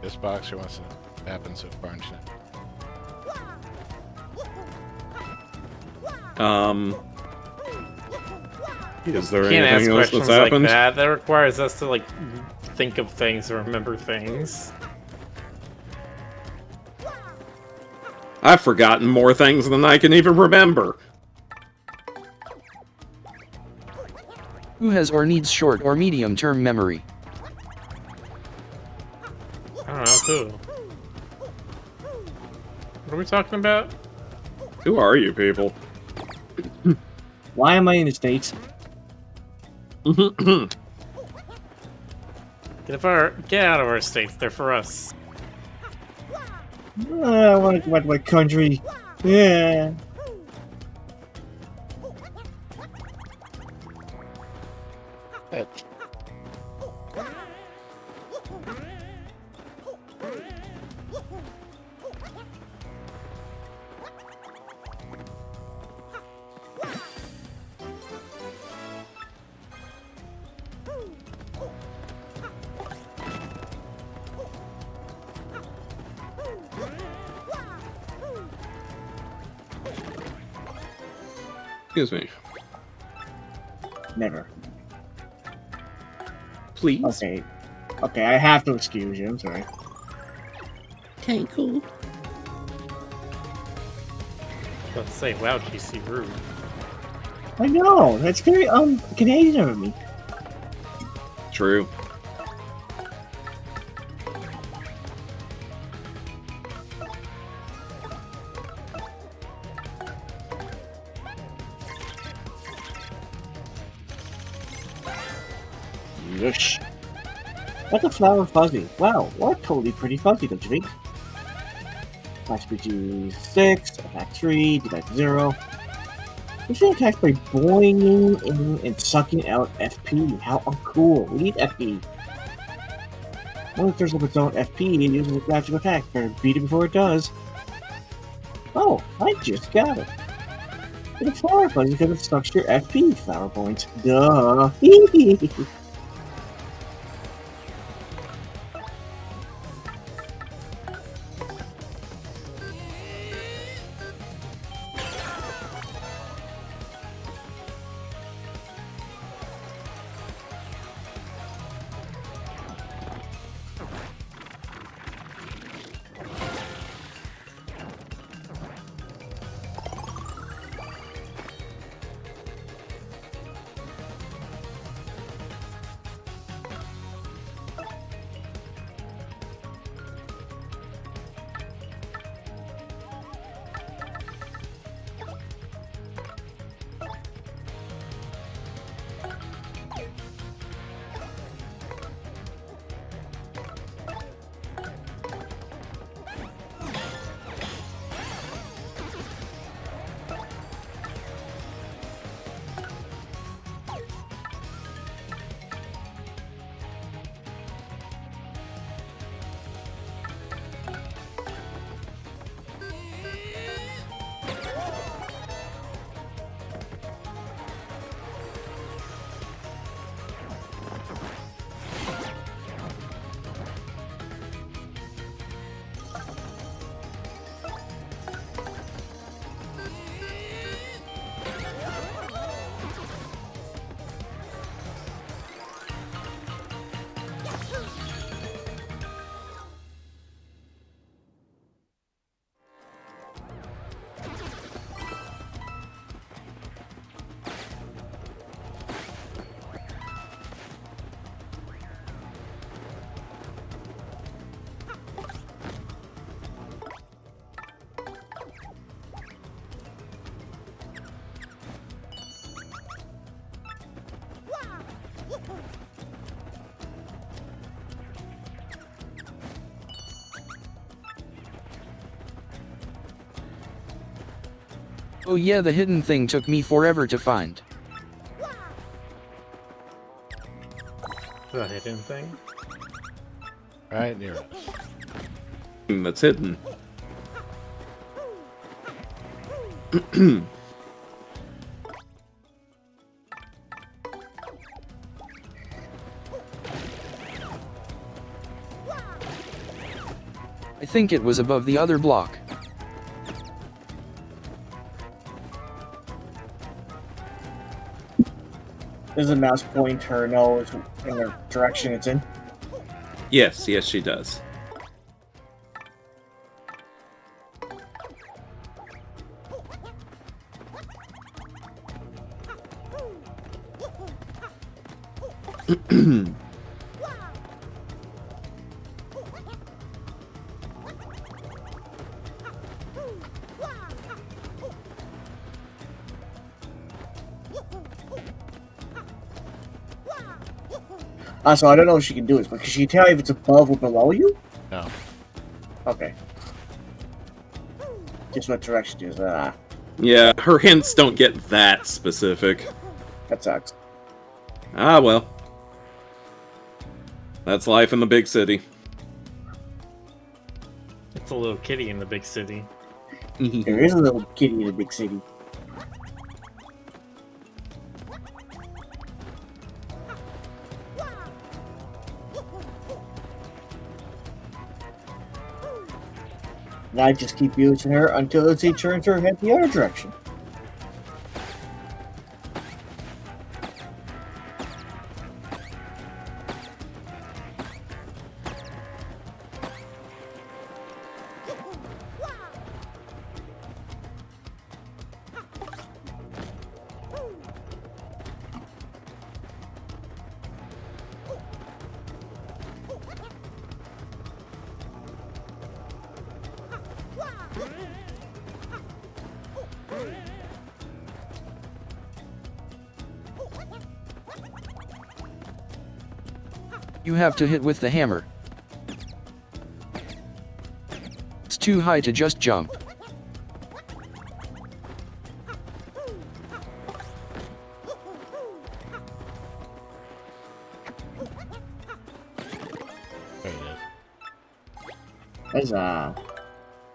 This boxer wants to happen so far in chat. Is there Can't ask anything else questions that's like happened? that. That requires us to like think of things or remember things. I've forgotten more things than I can even remember. Who has or needs short or medium term memory? I don't know who. What are we talking about? Who are you people? Why am I in the States? Get out of our states. They're for us. I want to go back to my country. Yeah. Excuse me. Never. Please? Okay. Okay, I have to excuse you. I'm sorry. Okay, cool. Let's say, wow, GC rude. I know. That's very Canadian of me. True. Yush. That's a flower fuzzy. Wow, what totally pretty fuzzy, don't you think? Attack speed 6, attack 3, defense 0. You should attack by boinging in and sucking out FP. How uncool. We need FP. When it turns up its own FP and uses a magic attack, better beat it before it does. Oh, I just got it. It's a flower fuzzy because it sucks your FP flower points. Duh. Oh yeah, the hidden thing took me forever to find. The hidden thing? Right near us. That's hidden. I think it was above the other block. Does the mouse point her nose in the direction it's in? Yes, yes, she does. So I don't know if she can do this, but can she tell you if it's above or below you? No. Okay. Just what direction it is. Yeah, her hints don't get that specific. That sucks. Ah, well. That's life in the big city. It's a little kitty in the big city. There is a little kitty in a big city. And I just keep using her until she turns her head the other direction. You have to hit with the hammer. It's too high to just jump. There it is. Huzzah.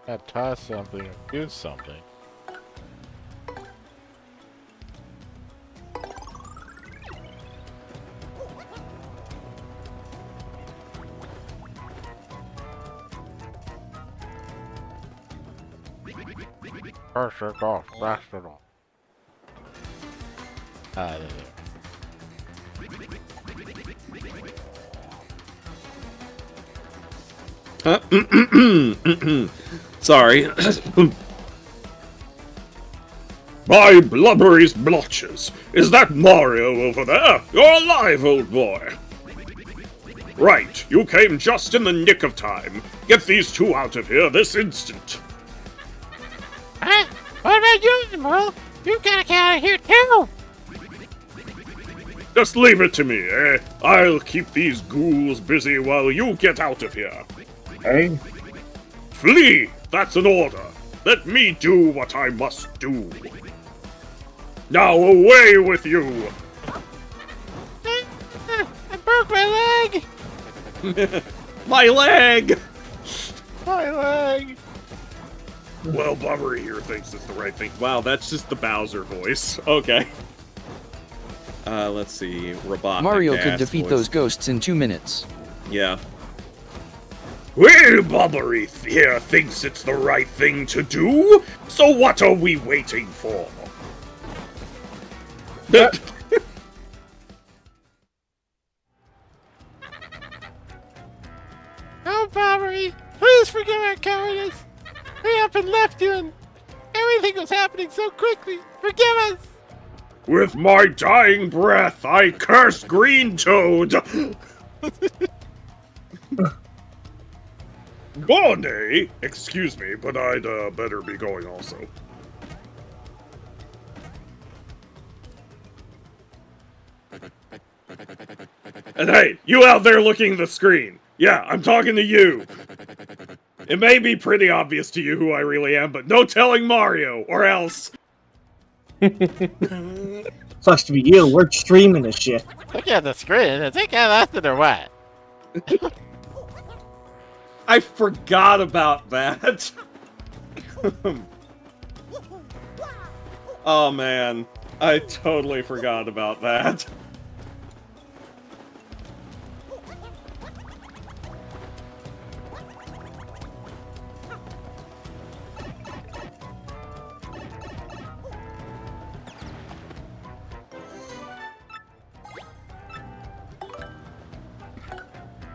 Gotta toss something or do something. First it off, blast it off. Ah, there Sorry. My blubbery's blotches. Is that Mario over there? You're alive, old boy. Right, you came just in the nick of time. Get these two out of here this instant. Huh? What about you, Emerald? You gotta get out of here too! Just leave it to me, eh? I'll keep these ghouls busy while you get out of here. Hey? Flee! That's an order. Let me do what I must do. Now away with you! I broke my leg! My leg! My leg! Well, Blubbery here thinks it's the right thing. Wow, that's just the Bowser voice. Okay. Let's see. Robotnik Mario could ass defeat voice. those ghosts in 2 minutes. Yeah. Well, Blubbery here thinks it's the right thing to do, so what are we waiting for? Oh, Bobbery, please forgive our cowardice. We up and left you and everything was happening so quickly. Forgive us! With my dying breath, I curse Green Toad! Gone, eh? Excuse me, but I'd better be going also. And hey, you out there looking at the screen. Yeah, I'm talking to you. It may be pretty obvious to you who I really am, but no telling Mario, or else Sucks to be you. We're streaming this shit. Look at the screen. Is it getting lasted or what? I forgot about that. Oh man, I totally forgot about that.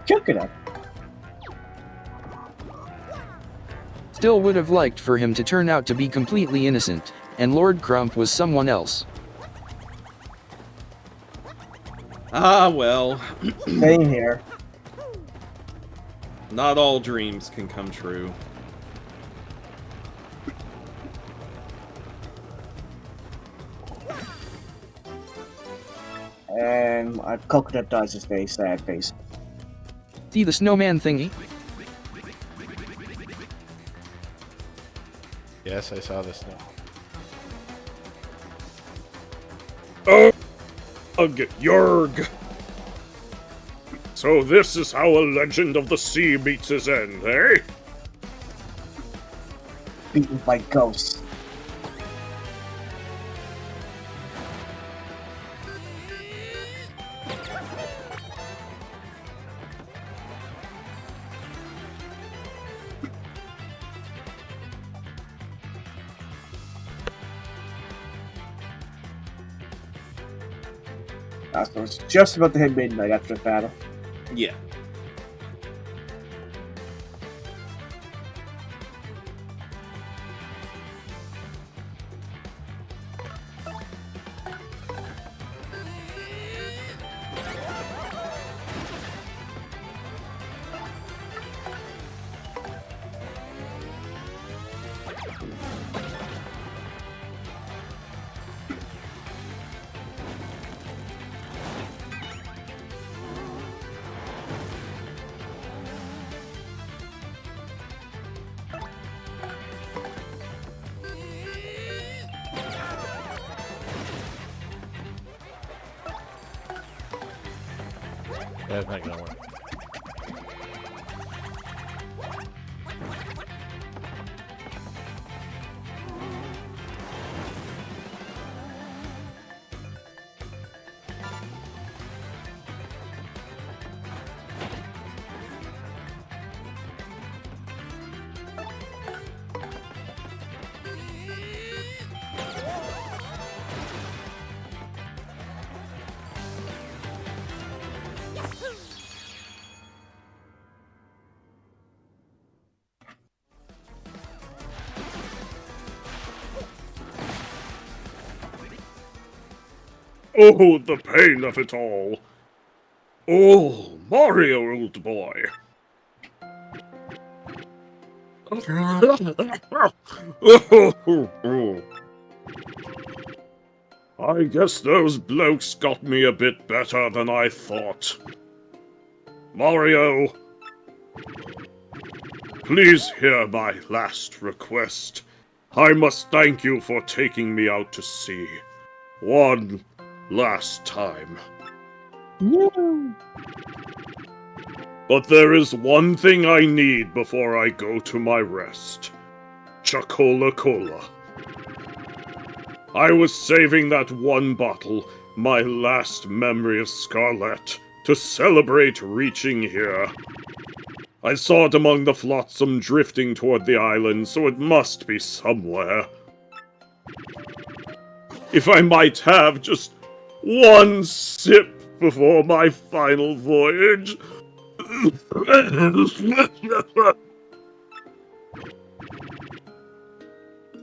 Check it out. Still would have liked for him to turn out to be completely innocent, and Lord Crump was someone else. Ah well, Same here. not all dreams can come true. And my coconut does is very sad face. See the snowman thingy? Yes, I saw this now. Yorg. So this is how a legend of the sea meets his end, eh? Beaten by ghosts. So it's just about to hit midnight after the battle. Yeah. That's not gonna work. Oh, the pain of it all. Oh, Mario, old boy. I guess those blokes got me a bit better than I thought. Mario, please hear my last request. I must thank you for taking me out to sea. One last time. But there is one thing I need before I go to my rest. Chocola Cola. I was saving that one bottle, my last memory of Scarlet, to celebrate reaching here. I saw it among the flotsam drifting toward the island, so it must be somewhere. If I might have just one sip before my final voyage.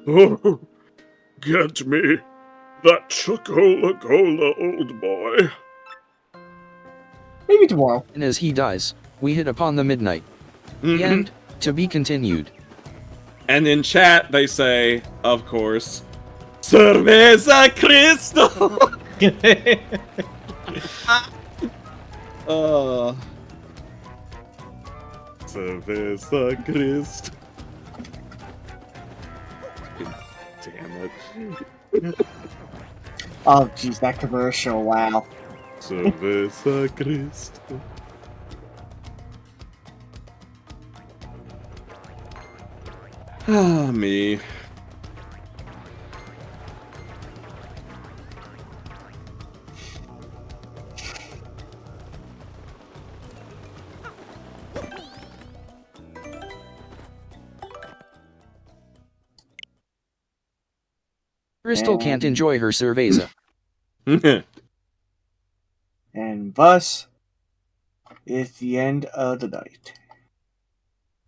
Oh, get me that Chocola Cola, old boy. Maybe tomorrow. And as he dies, we hit upon the midnight. The end, to be continued. And in chat, they say, of course, Cerveza Cristo! Cerveza Cristo. Damn it. Oh, jeez, that commercial, wow. Cerveza Cristo. Ah, me. Crystal can't enjoy her cerveza. And thus is the end of the night.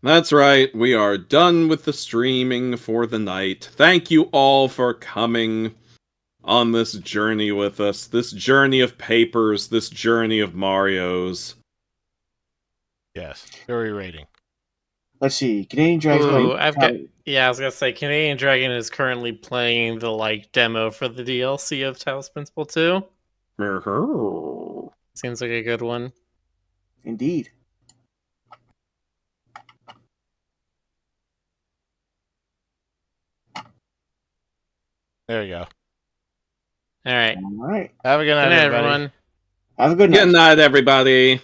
That's right, we are done with the streaming for the night. Thank you all for coming on this journey with us. This journey of papers, this journey of Marios. Yes. Very rating. Let's see. Canadian Dragon. Ooh, I was gonna say Canadian Dragon is currently playing the demo for the DLC of Talos Principle 2. Seems like a good one. Indeed. There you go. All right. All right. Have a good night, Good night, everybody. everyone. Have a good night. Good night, everybody.